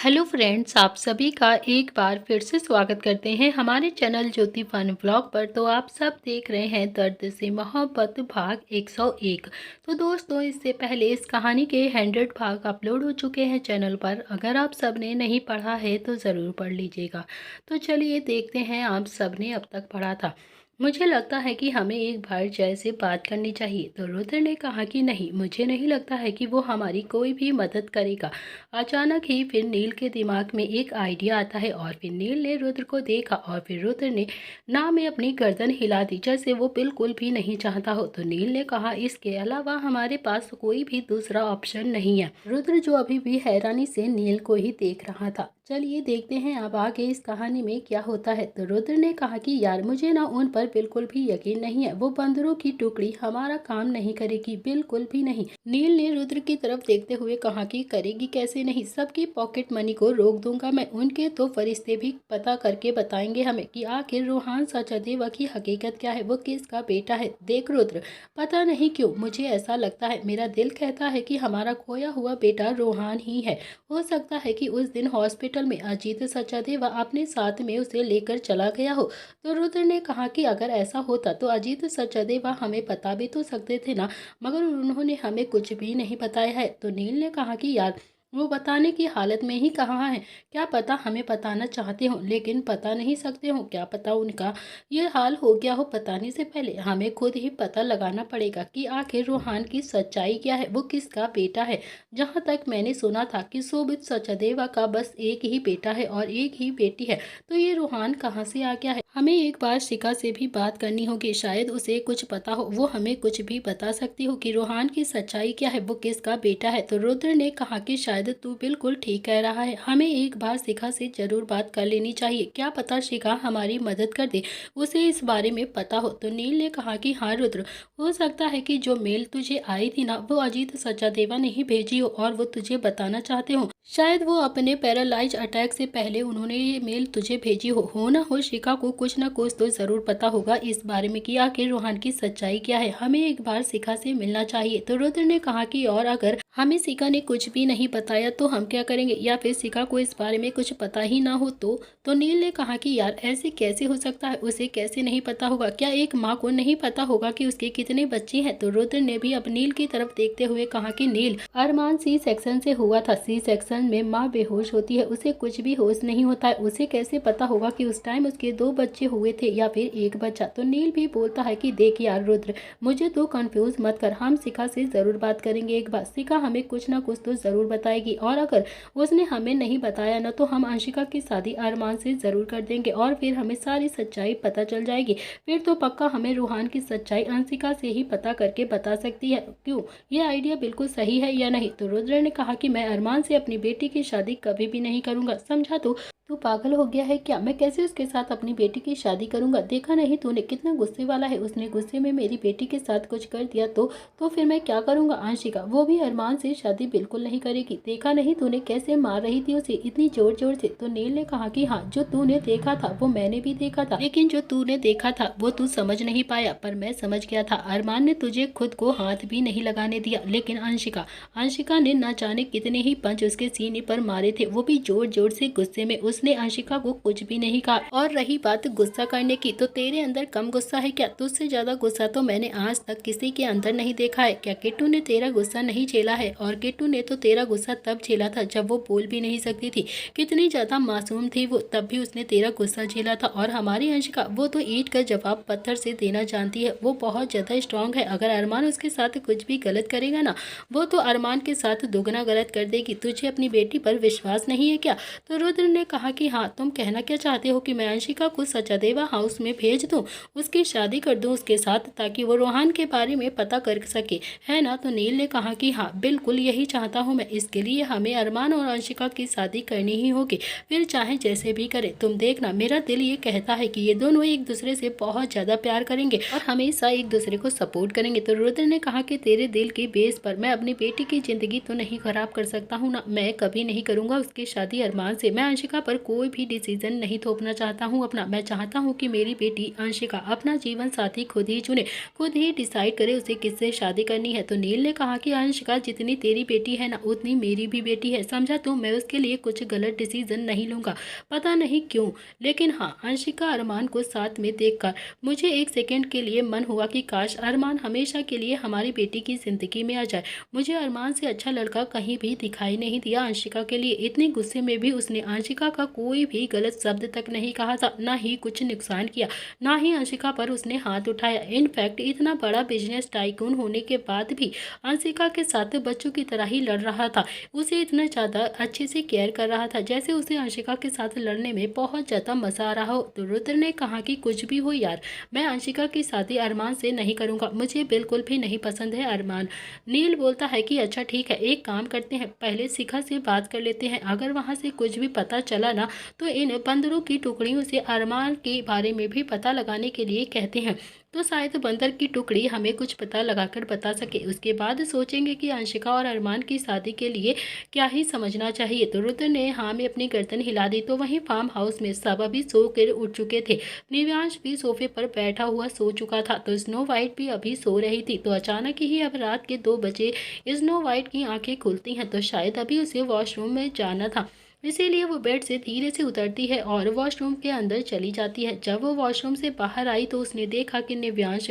Hello friends, आप सभी का एक बार फिर से स्वागत करते हैं हमारे चैनल ज्योति फन व्लॉग पर। तो आप सब देख रहे हैं दर्द से मोहब्बत भाग 101। तो दोस्तों, इससे पहले इस कहानी के 100 भाग अपलोड हो चुके हैं चैनल पर। अगर आप सब ने नहीं पढ़ा है तो ज़रूर पढ़ लीजिएगा। तो चलिए देखते हैं आप सब ने अब तक पढ़ा था। मुझे लगता है कि हमें एक बार जय से बात करनी चाहिए। तो रुद्र ने कहा कि नहीं, मुझे नहीं लगता है कि वो हमारी कोई भी मदद करेगा। अचानक ही फिर नील के दिमाग में एक आइडिया आता है और फिर नील ने रुद्र को देखा और फिर रुद्र ने ना में अपनी गर्दन हिला दी, जैसे वो बिल्कुल भी नहीं चाहता हो। तो नील ने कहा, इसके अलावा हमारे पास कोई भी दूसरा ऑप्शन नहीं है। रुद्र जो अभी भी हैरानी से नील को ही देख रहा था। चलिए देखते हैं अब आगे इस कहानी में क्या होता है। तो रुद्र ने कहा कि यार, मुझे ना उन पर बिल्कुल भी यकीन नहीं है। वो बंदरों की टुकड़ी हमारा काम नहीं करेगी, बिल्कुल भी नहीं। नील ने रुद्र की तरफ देखते हुए कहा कि करेगी कैसे नहीं, सबकी पॉकेट मनी को रोक दूंगा मैं। उनके तो फरिश्ते भी पता करके बताएंगे हमें कि आखिर रोहान सचदेवा की हकीकत क्या है, वो किसका बेटा है। देख रुद्र, पता नहीं क्यों मुझे ऐसा लगता है, मेरा दिल कहता है कि हमारा खोया हुआ बेटा रोहान ही है। हो सकता है कि उस दिन हॉस्पिटल में अजीत सचदेवा अपने साथ में उसे लेकर चला गया हो। तो रुद्र ने कहा कि अगर ऐसा होता तो अजीत सचदेवा हमें बता भी तो सकते थे ना, मगर उन्होंने हमें कुछ भी नहीं बताया है। तो नील ने कहा कि यार, वो बताने की हालत में ही कहाँ है। क्या पता हमें बताना चाहते हो लेकिन बता नहीं सकते हो। क्या पता उनका ये हाल हो गया हो। बताने से पहले हमें खुद ही पता लगाना पड़ेगा कि आखिर रोहान की सच्चाई क्या है, वो किसका बेटा है। जहाँ तक मैंने सुना था कि शोभित सचदेवा का बस एक ही बेटा है और एक ही बेटी है। तो ये रोहान कहाँ से आ गया है। हमें एक बार शिखा से भी बात करनी होगी, शायद उसे कुछ पता हो, वो हमें कुछ भी बता सकती हो कि रोहान की सच्चाई क्या है, वो किसका बेटा है। तो रुद्र ने कहा कि शायद तू बिल्कुल ठीक कह रहा है, हमें एक बार शिखा से जरूर बात कर लेनी चाहिए। क्या पता शिखा हमारी मदद कर दे, उसे इस बारे में पता हो। तो नील ने कहा कि हाँ रुद्र, हो सकता है कि जो मेल तुझे आई थी ना, वो अजीत सचदेवा ने ही भेजी हो और वो तुझे बताना चाहते हो। शायद वो अपने पैरालाइज अटैक से पहले उन्होंने ये मेल तुझे भेजी हो ना हो। शिखा को कुछ ना कुछ तो जरूर पता होगा इस बारे में कि आखिर रोहान की सच्चाई क्या है। हमें एक बार शिखा से मिलना चाहिए। तो रुद्र ने कहा कि और अगर हमें शिखा ने कुछ भी नहीं बताया तो हम क्या करेंगे, या फिर शिखा को इस बारे में कुछ पता ही ना हो तो नील ने कहा कि यार, ऐसे कैसे हो सकता है, उसे कैसे नहीं पता होगा। क्या एक माँ को नहीं पता होगा कि उसके कितने बच्चे हैं। तो रुद्र ने भी अब नील की तरफ देखते हुए कहा कि नील, अरमान सी सेक्शन से हुआ था। सी सेक्शन में माँ बेहोश होती है, उसे कुछ भी होश नहीं होता है। उसे कैसे पता होगा कि उस टाइम उसके 2 बच्चे हुए थे या फिर एक बच्चा। तो नील भी बोलता है कि देख यार रुद्र, मुझे तो कंफ्यूज मत कर, हम शिखा से जरूर बात करेंगे एक बार। शिखा हमें कुछ ना कुछ तो जरूर बताएगी और अगर उसने हमें नहीं बताया ना, तो हम अंशिका की शादी अरमान से जरूर कर देंगे और फिर हमें सारी सच्चाई पता चल जाएगी। फिर तो पक्का हमें रोहान की सच्चाई अंशिका से ही पता करके बता सकती है। क्यों, ये आइडिया बिल्कुल सही है या नहीं। तो रुद्र ने कहा कि मैं अरमान से अपनी बेटी की शादी कभी भी नहीं करूंगा, समझा। तू पागल हो गया है क्या, मैं कैसे उसके साथ अपनी बेटी की शादी करूंगा। देखा नहीं तूने कितना गुस्से वाला है, उसने गुस्से में मेरी बेटी के साथ कुछ कर दिया तो फिर मैं क्या करूंगा। अंशिका वो भी अरमान से शादी बिल्कुल नहीं करेगी। देखा नहीं तूने कैसे मार रही थी उसे इतनी जोर जोर से। तो नील ने कहा कि हाँ, जो तूने देखा था वो मैंने भी देखा था, लेकिन जो तूने देखा था वो तू समझ नहीं पाया, पर मैं समझ गया था। अरमान ने तुझे खुद को हाथ भी नहीं लगाने दिया, लेकिन अंशिका ने न जाने कितने ही पंच उसके सीने पर मारे थे, वो भी जोर जोर से गुस्से में। उसने अंशिका को कुछ भी नहीं कहा। और रही बात गुस्सा करने की, तो तेरे अंदर कम गुस्सा है क्या। तुझसे ज्यादा गुस्सा तो मैंने आज तक किसी के अंदर नहीं देखा है। क्या किट्टू ने तेरा गुस्सा नहीं झेला है। और किट्टू ने तो तेरा गुस्सा तब झेला था जब वो बोल भी नहीं सकती थी। कितनी ज्यादा मासूम थी वो, तब भी उसने तेरा गुस्सा झेला था। और हमारी अंशिका, वो तो ईंट का जवाब पत्थर से देना जानती है, वो बहुत ज्यादा स्ट्रांग है। अगर अरमान उसके साथ कुछ भी गलत करेगा ना, वो तो अरमान के साथ दुगना गलत कर देगी। तुझे अपनी बेटी पर विश्वास नहीं है क्या। तो रुद्र ने कहा कि हाँ, तुम कहना क्या चाहते हो कि मैं अंशिका को सचदेवा हाउस में भेज दूं, उसकी शादी कर दूं उसके साथ, ताकि वो रोहान के बारे में पता कर सके, है ना। तो नील ने कहा कि हाँ, बिल्कुल यही चाहता हूँ मैं। इसके लिए हमें अरमान और अंशिका की शादी करनी ही होगी, फिर चाहे जैसे भी करे। तुम देखना, मेरा दिल ये कहता है कि ये दोनों एक दूसरे से बहुत ज्यादा प्यार करेंगे और हमेशा एक दूसरे को सपोर्ट करेंगे। तो रुद्र ने कहा कि तेरे दिल की बेस पर मैं अपनी बेटी की जिंदगी तो नहीं खराब कर सकता हूँ ना, मैं कभी नहीं करूंगा उसकी शादी अरमान से। मैं अंशिका पर ऊपर कोई भी डिसीजन नहीं थोपना चाहता हूँ अपना। मैं चाहता हूँ कि मेरी बेटी अंशिका अपना जीवन साथी खुद ही चुने, खुद ही डिसाइड करे उसे किससे शादी करनी है। तो नील ने कहा कि अंशिका जितनी तेरी बेटी है ना, उतनी मेरी भी बेटी है, समझा। तो मैं उसके लिए कुछ गलत डिसीजन नहीं लूंगा, पता नहीं क्यों, लेकिन हाँ, अंशिका अरमान को साथ में देखकर मुझे एक सेकंड के लिए मन हुआ कि काश अरमान हमेशा के लिए हमारी बेटी की जिंदगी में आ जाए। मुझे अरमान से अच्छा लड़का कहीं भी दिखाई नहीं दिया अंशिका के लिए। इतने गुस्से में भी उसने अंशिका का कोई भी गलत शब्द तक नहीं कहा था, ना ही कुछ नुकसान किया, ना ही अंशिका पर उसने हाथ उठाया। इनफैक्ट इतना बड़ा बिजनेस टाइकून होने के बाद भी अंशिका के साथ बच्चों की तरह ही लड़ रहा था, उसे इतना ज़्यादा अच्छे से केयर कर रहा था जैसे उसे अंशिका के साथ लड़ने में बहुत ज़्यादा मजा आ रहा हो। तो रुद्र ने कहा कि कुछ भी हो यार, मैं अंशिका की शादी अरमान से नहीं करूँगा, मुझे बिल्कुल भी नहीं पसंद है अरमान। नील बोलता है कि अच्छा ठीक है, एक काम करते हैं, पहले शिखा से बात कर लेते हैं, अगर वहाँ से कुछ भी पता चला ना तो इन बंदरों की टुकड़ियों से अरमान के बारे में भी पता लगाने के लिए कहते हैं, तो शायद बंदर की टुकड़ी हमें कुछ पता लगाकर बता सके। उसके बाद सोचेंगे कि अंशिका और अरमान की शादी के लिए क्या ही समझना चाहिए। तो रुद्र ने हाँ में अपनी गर्दन हिला दी। तो वहीं फार्म हाउस में सब अभी सो कर उठ चुके थे। निव्यांश भी सोफे पर बैठा हुआ सो चुका था, तो स्नो वाइट भी अभी सो रही थी। तो अचानक ही अब रात के 2 बजे स्नो वाइट की आंखें खुलती हैं, तो शायद अभी उसे वॉशरूम में जाना था, इसीलिए वो बेड से धीरे से उतरती है और वॉशरूम के अंदर चली जाती है। जब वो वॉशरूम से बाहर आई तो उसने देखा कि निव्यांश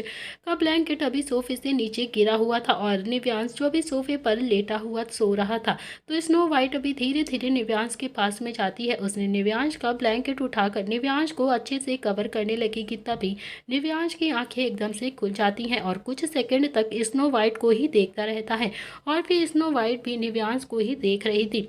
का ब्लैंकेट अभी सोफे से नीचे गिरा हुआ था और निव्यांश जो अभी सोफे पर लेटा हुआ सो रहा था। तो स्नो वाइट अभी धीरे धीरे निव्यांश के पास में जाती है। उसने निव्यांश का ब्लैंकेट उठाकर निव्यांश को अच्छे से कवर करने लगी कि तभी निव्यांश की आंखें एकदम से खुल जाती हैं और कुछ सेकंड तक स्नो वाइट को ही देखता रहता है और फिर स्नो वाइट भी निव्यांश को ही देख रही थी।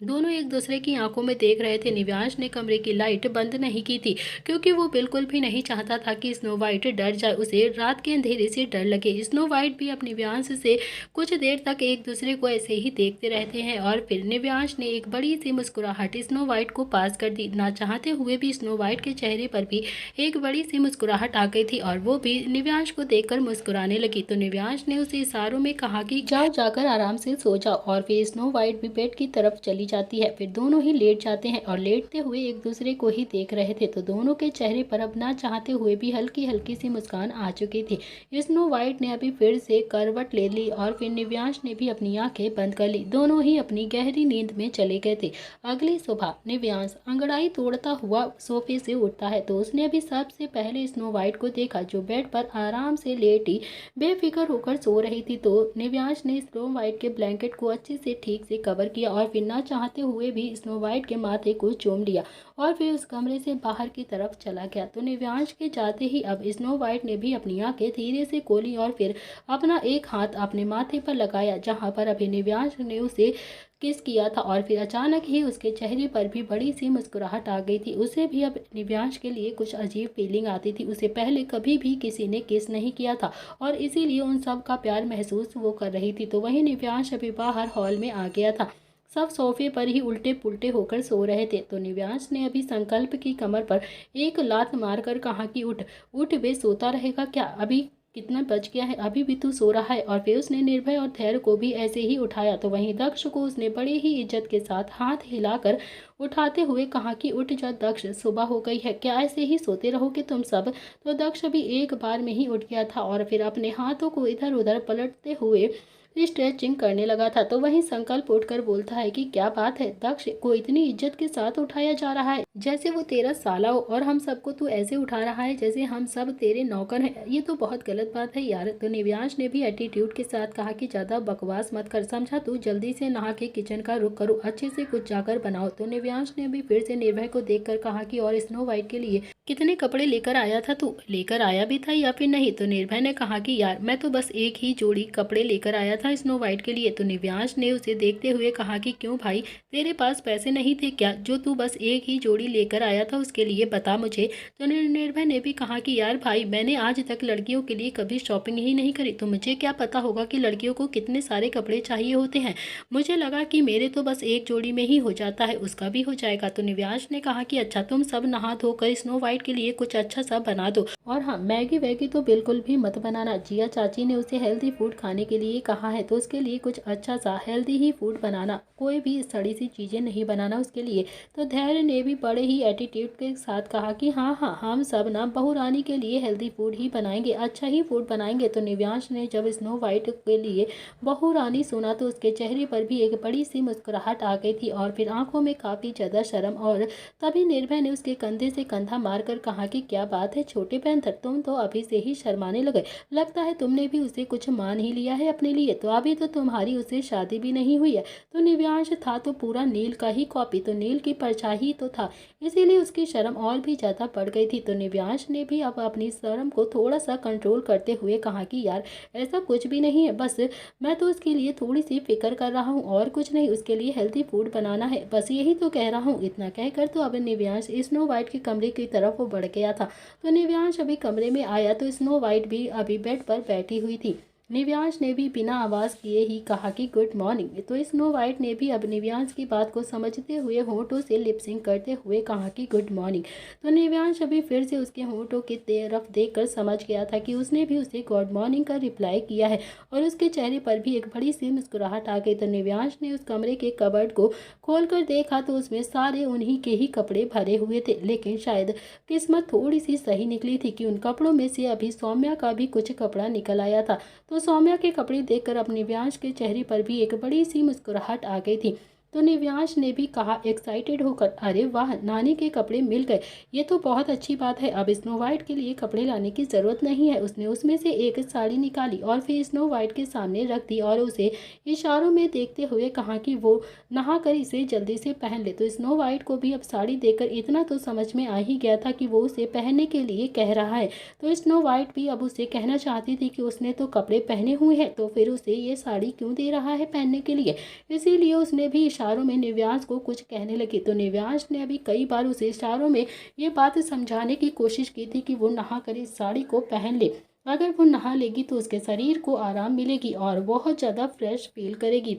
दोनों एक दूसरे की आंखों में देख रहे थे। निव्यांश ने कमरे की लाइट बंद नहीं की थी क्योंकि वो बिल्कुल भी नहीं चाहता था कि स्नो वाइट डर जाए, उसे रात के अंधेरे से डर लगे। स्नो वाइट भी अपने निव्यांश से कुछ देर तक एक दूसरे को ऐसे ही देखते रहते हैं और फिर निव्यांश ने एक बड़ी सी मुस्कुराहट स्नो वाइट को पास कर दी। ना चाहते हुए भी स्नो वाइट के चेहरे पर भी एक बड़ी सी मुस्कुराहट आ गई थी और वो भी निव्यांश को देखकर मुस्कुराने लगी। तो निव्यांश ने उसे इशारों में कहा कि जाओ, जाकर आराम से सो जाओ, और फिर स्नो वाइट भी बेड की तरफ चली जाती है। फिर दोनों ही लेट जाते हैं और लेटते हुए एक दूसरे को ही देख रहे थे। तो दोनों के चेहरे पर अब ना चाहते हुए भी हल्की हल्की सी मुस्कान आ चुकी थी। स्नो वाइट ने अभी फिर से करवट ले ली और फिर निव्यांश ने भी अपनी आंखें बंद कर ली। दोनों ही अपनी गहरी नींद में चले गए थे। अगली सुबह निव्यांश अंगड़ाई तोड़ता हुआ सोफे से उठता है, तो उसने अभी सबसे पहले स्नो वाइट को देखा जो बेड पर आराम से लेटी बेफिक्र होकर सो रही थी। तो निव्यांश ने स्नो वाइट के ब्लैंकेट को अच्छे से ठीक से कवर किया और फिर ना चाहते हुए भी स्नो वाइट के माथे को चूम लिया और फिर उस कमरे से बाहर की तरफ चला गया। तो निव्यांश के जाते ही अब स्नो वाइट ने भी अपनी आंखें धीरे से खोली और फिर अपना एक हाथ अपने माथे पर लगाया जहां पर अभी निव्यांश ने उसे किस किया था और फिर अचानक ही उसके चेहरे पर भी बड़ी सी मुस्कुराहट आ गई थी। उसे भी अब निव्यांश के लिए कुछ अजीब फीलिंग आती थी। उसे पहले कभी भी किसी ने किस नहीं किया था और इसीलिए उन सब का प्यार महसूस वो कर रही थी। तो वहीं निव्यांश अभी बाहर हॉल में आ गया था। सब सोफे पर ही उल्टे पुल्टे होकर सो रहे थे। तो निव्यांश ने अभी संकल्प की कमर पर एक लात मारकर कहा कि उठ उठ, बे सोता रहेगा क्या, अभी कितना बज गया है, अभी भी तू सो रहा है। और फिर उसने निर्भय और धैर्य को भी ऐसे ही उठाया। तो वहीं दक्ष को उसने बड़ी ही इज्जत के साथ हाथ हिलाकर उठाते हुए कहा कि उठ जा दक्ष, सुबह हो गई है, क्या ऐसे ही सोते रहोगे तुम सब। तो दक्ष भी एक बार में ही उठ गया था और फिर अपने हाथों को इधर उधर पलटते हुए स्ट्रेचिंग करने लगा था। तो वहीं संकल्प उठकर बोलता है कि क्या बात है, दक्ष को इतनी इज्जत के साथ उठाया जा रहा है जैसे वो तेरा साला हो और हम सबको तू ऐसे उठा रहा है जैसे हम सब तेरे नौकर हैं, ये तो बहुत गलत बात है यार। तो निव्यांश ने भी एटीट्यूड के साथ कहा कि ज्यादा बकवास मत कर, समझा, तू जल्दी से नहा के किचन का रुख करो, अच्छे से कुछ जाकर बनाओ। तो निव्यांश ने भी फिर से निर्भय को देखकर कहा कि और स्नो वाइट के लिए कितने कपड़े लेकर आया था तू, लेकर आया भी था या फिर नहीं। तो निर्भय ने कहा कि यार मैं तो बस एक ही जोड़ी कपड़े लेकर आया था स्नो वाइट के लिए। तो निव्यांश ने उसे देखते हुए कहा कि क्यों भाई, तेरे पास पैसे नहीं थे क्या जो तू बस एक ही जोड़ी लेकर आया था उसके लिए, बता मुझे। तो निर्भय ने भी कहा कि यार भाई, मैंने आज तक लड़कियों के लिए कभी शॉपिंग ही नहीं करी, तो मुझे क्या पता होगा कि लड़कियों को कितने सारे कपड़े चाहिए होते हैं, मुझे लगा कि मेरे तो बस एक जोड़ी में ही हो जाता है, उसका भी हो जाएगा। तो निव्यांश ने कहा कि अच्छा, तुम सब नहा धोकर स्नो वाइट के लिए कुछ अच्छा सा बना दो, और हाँ, मैगी वैगी तो बिल्कुल भी मत बनाना, जिया चाची ने उसे हेल्दी फूड खाने के लिए कहा है तो उसके लिए कुछ अच्छा सा हेल्दी ही फूड बनाना, कोई भी सड़ी सी चीज़ें नहीं बनाना उसके लिए। तो धैर्य ने भी बड़े ही एटीट्यूड के साथ कहा कि हाँ हाँ, हम सब ना बहू रानी के लिए हेल्दी फूड ही बनाएंगे, अच्छा ही फूड बनाएंगे। तो निव्यांश ने जब स्नो वाइट के लिए बहू रानी सुना तो उसके चेहरे पर भी एक बड़ी सी मुस्कुराहट आ गई थी और फिर आंखों में काफ़ी ज़्यादा शर्म। और तभी निर्भय ने उसके कंधे से कंधा मारकर कहा कि क्या बात है छोटे पैंथर, तुम तो अभी से ही शर्माने लगे, लगता है तुमने भी उसे कुछ मान ही लिया है अपने लिए, तो अभी तो तुम्हारी उससे शादी भी नहीं हुई है। तो निव्यांश था तो पूरा नील का ही कॉपी, तो नील की परछाई तो था, इसीलिए उसकी शर्म और भी ज़्यादा बढ़ गई थी। तो निव्यांश ने भी अब अपनी शर्म को थोड़ा सा कंट्रोल करते हुए कहा कि यार ऐसा कुछ भी नहीं है, बस मैं तो उसके लिए थोड़ी सी फिक्र कर रहा हूँ और कुछ नहीं, उसके लिए हेल्दी फूड बनाना है, बस यही तो कह रहा हूँ। इतना कहकर तो अब निव्यांश स्नो वाइट के कमरे की तरफ वो बढ़ गया था। तो निव्यांश अभी कमरे में आया तो स्नो वाइट भी अभी बेड पर बैठी हुई थी। निव्यांश ने भी बिना आवाज़ किए ही कहा कि गुड मॉर्निंग। तो स्नो वाइट ने भी अब निव्यांश की बात को समझते हुए होंठों से लिपसिंग करते हुए कहा कि गुड मॉर्निंग। तो निव्यांश अभी फिर से उसके होंठों की तरफ देखकर समझ गया था कि उसने भी उसे गुड मॉर्निंग का रिप्लाई किया है और उसके चेहरे पर भी एक बड़ी सी मुस्कुराहट आ गई। तो निव्यांश ने उस कमरे के कबर्ड को खोलकर देखा तो उसमें सारे उन्हीं के ही कपड़े भरे हुए थे, लेकिन शायद किस्मत थोड़ी सी सही निकली थी कि उन कपड़ों में से अभी सौम्या का भी कुछ कपड़ा निकल आया था। तो सौम्या के कपड़े देखकर अब निव्यांश के चेहरे पर भी एक बड़ी सी मुस्कुराहट आ गई थी। तो निव्यांश ने भी कहा एक्साइटेड होकर, अरे वाह, नानी के कपड़े मिल गए, ये तो बहुत अच्छी बात है, अब स्नो वाइट के लिए कपड़े लाने की ज़रूरत नहीं है। उसने उसमें से एक साड़ी निकाली और फिर स्नो वाइट के सामने रख दी और उसे इशारों में देखते हुए कहा कि वो नहा कर इसे जल्दी से पहन ले। तो स्नो वाइट को भी अब साड़ी देखकर इतना तो समझ में आ ही गया था कि वो उसे पहनने के लिए कह रहा है। तो स्नो वाइट भी अब उसे कहना चाहती थी कि उसने तो कपड़े पहने हुए हैं, तो फिर उसे ये साड़ी क्यों दे रहा है पहनने के लिए। इसीलिए उसने भी इशारों में निव्यांश को कुछ कहने लगी। तो निव्यांश ने अभी कई बार उसे इशारों में ये बात समझाने की कोशिश की थी कि वो नहा कर इस साड़ी को पहन ले, अगर वो नहा लेगी तो उसके शरीर को आराम मिलेगी और बहुत ज़्यादा फ्रेश फील करेगी।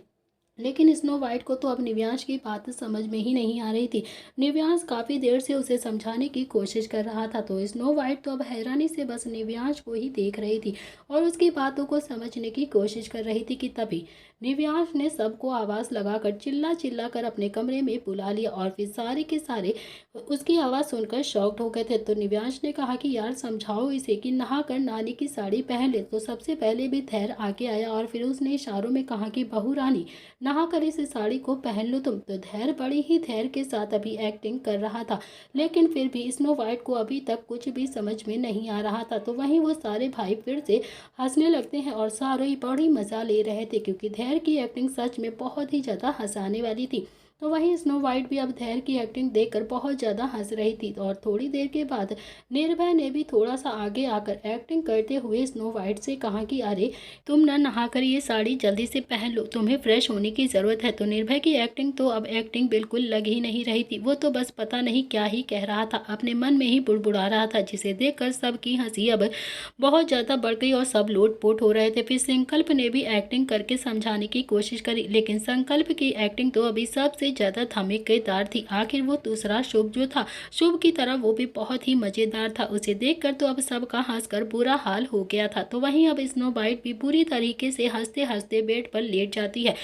लेकिन स्नो वाइट को तो अब निव्यांश की बात समझ में ही नहीं आ रही थी। निव्यांश काफ़ी देर से उसे समझाने की कोशिश कर रहा था, तो स्नो वाइट तो अब हैरानी से बस निव्यांश को ही देख रही थी और उसकी बातों को समझने की कोशिश कर रही थी कि तभी निव्यांश ने सबको आवाज़ लगाकर चिल्ला चिल्ला कर अपने कमरे में बुला लिया और फिर सारे के सारे उसकी आवाज़ सुनकर शॉक्ड हो गए थे। तो निव्यांश ने कहा कि यार समझाओ इसे कि नहा कर नानी की साड़ी पहन ले। तो सबसे पहले भी धैर्य आगे आया और फिर उसने इशारों में कहा कि बहू रानी नहा कर इस साड़ी को पहन लो तुम। तो धैर्य बड़ी ही धैर्य के साथ अभी एक्टिंग कर रहा था, लेकिन फिर भी स्नो वाइट को अभी तक कुछ भी समझ में नहीं आ रहा था। तो वहीं वो सारे भाई फिर से हंसने लगते हैं और सारे बड़ी मज़ा ले रहे थे क्योंकि धैर्य की एक्टिंग सच में बहुत ही ज़्यादा हंसाने वाली थी। तो वहीं स्नो वाइट भी अब धैर्य की एक्टिंग देखकर बहुत ज़्यादा हंस रही थी। और थोड़ी देर के बाद निर्भय ने भी थोड़ा सा आगे आकर एक्टिंग करते हुए स्नो वाइट से कहा कि अरे तुम ना नहाकर ये साड़ी जल्दी से पहन लो, तुम्हें फ्रेश होने की ज़रूरत है। तो निर्भय की एक्टिंग तो अब एक्टिंग बिल्कुल लग ही नहीं रही थी, वो तो बस पता नहीं क्या ही कह रहा था, अपने मन में ही बुड़बुड़ा रहा था, जिसे देखकर सबकी हंसी अब बहुत ज़्यादा बढ़ गई और सब लोटपोट हो रहे थे। फिर संकल्प ने भी एक्टिंग करके समझाने की कोशिश करी, लेकिन संकल्प की एक्टिंग तो अभी सबसे ज़्यादा धमाकेदार थी। आखिर वो दूसरा शुभ जो था, शुभ की तरह वो भी बहुत ही मज़ेदार था, उसे देखकर तो अब सबका हंसकर बुरा हाल हो गया था। तो वहीं अब स्नो वाइट भी बुरी तरीके से हंसते हंसते बेड पर लेट जाती है।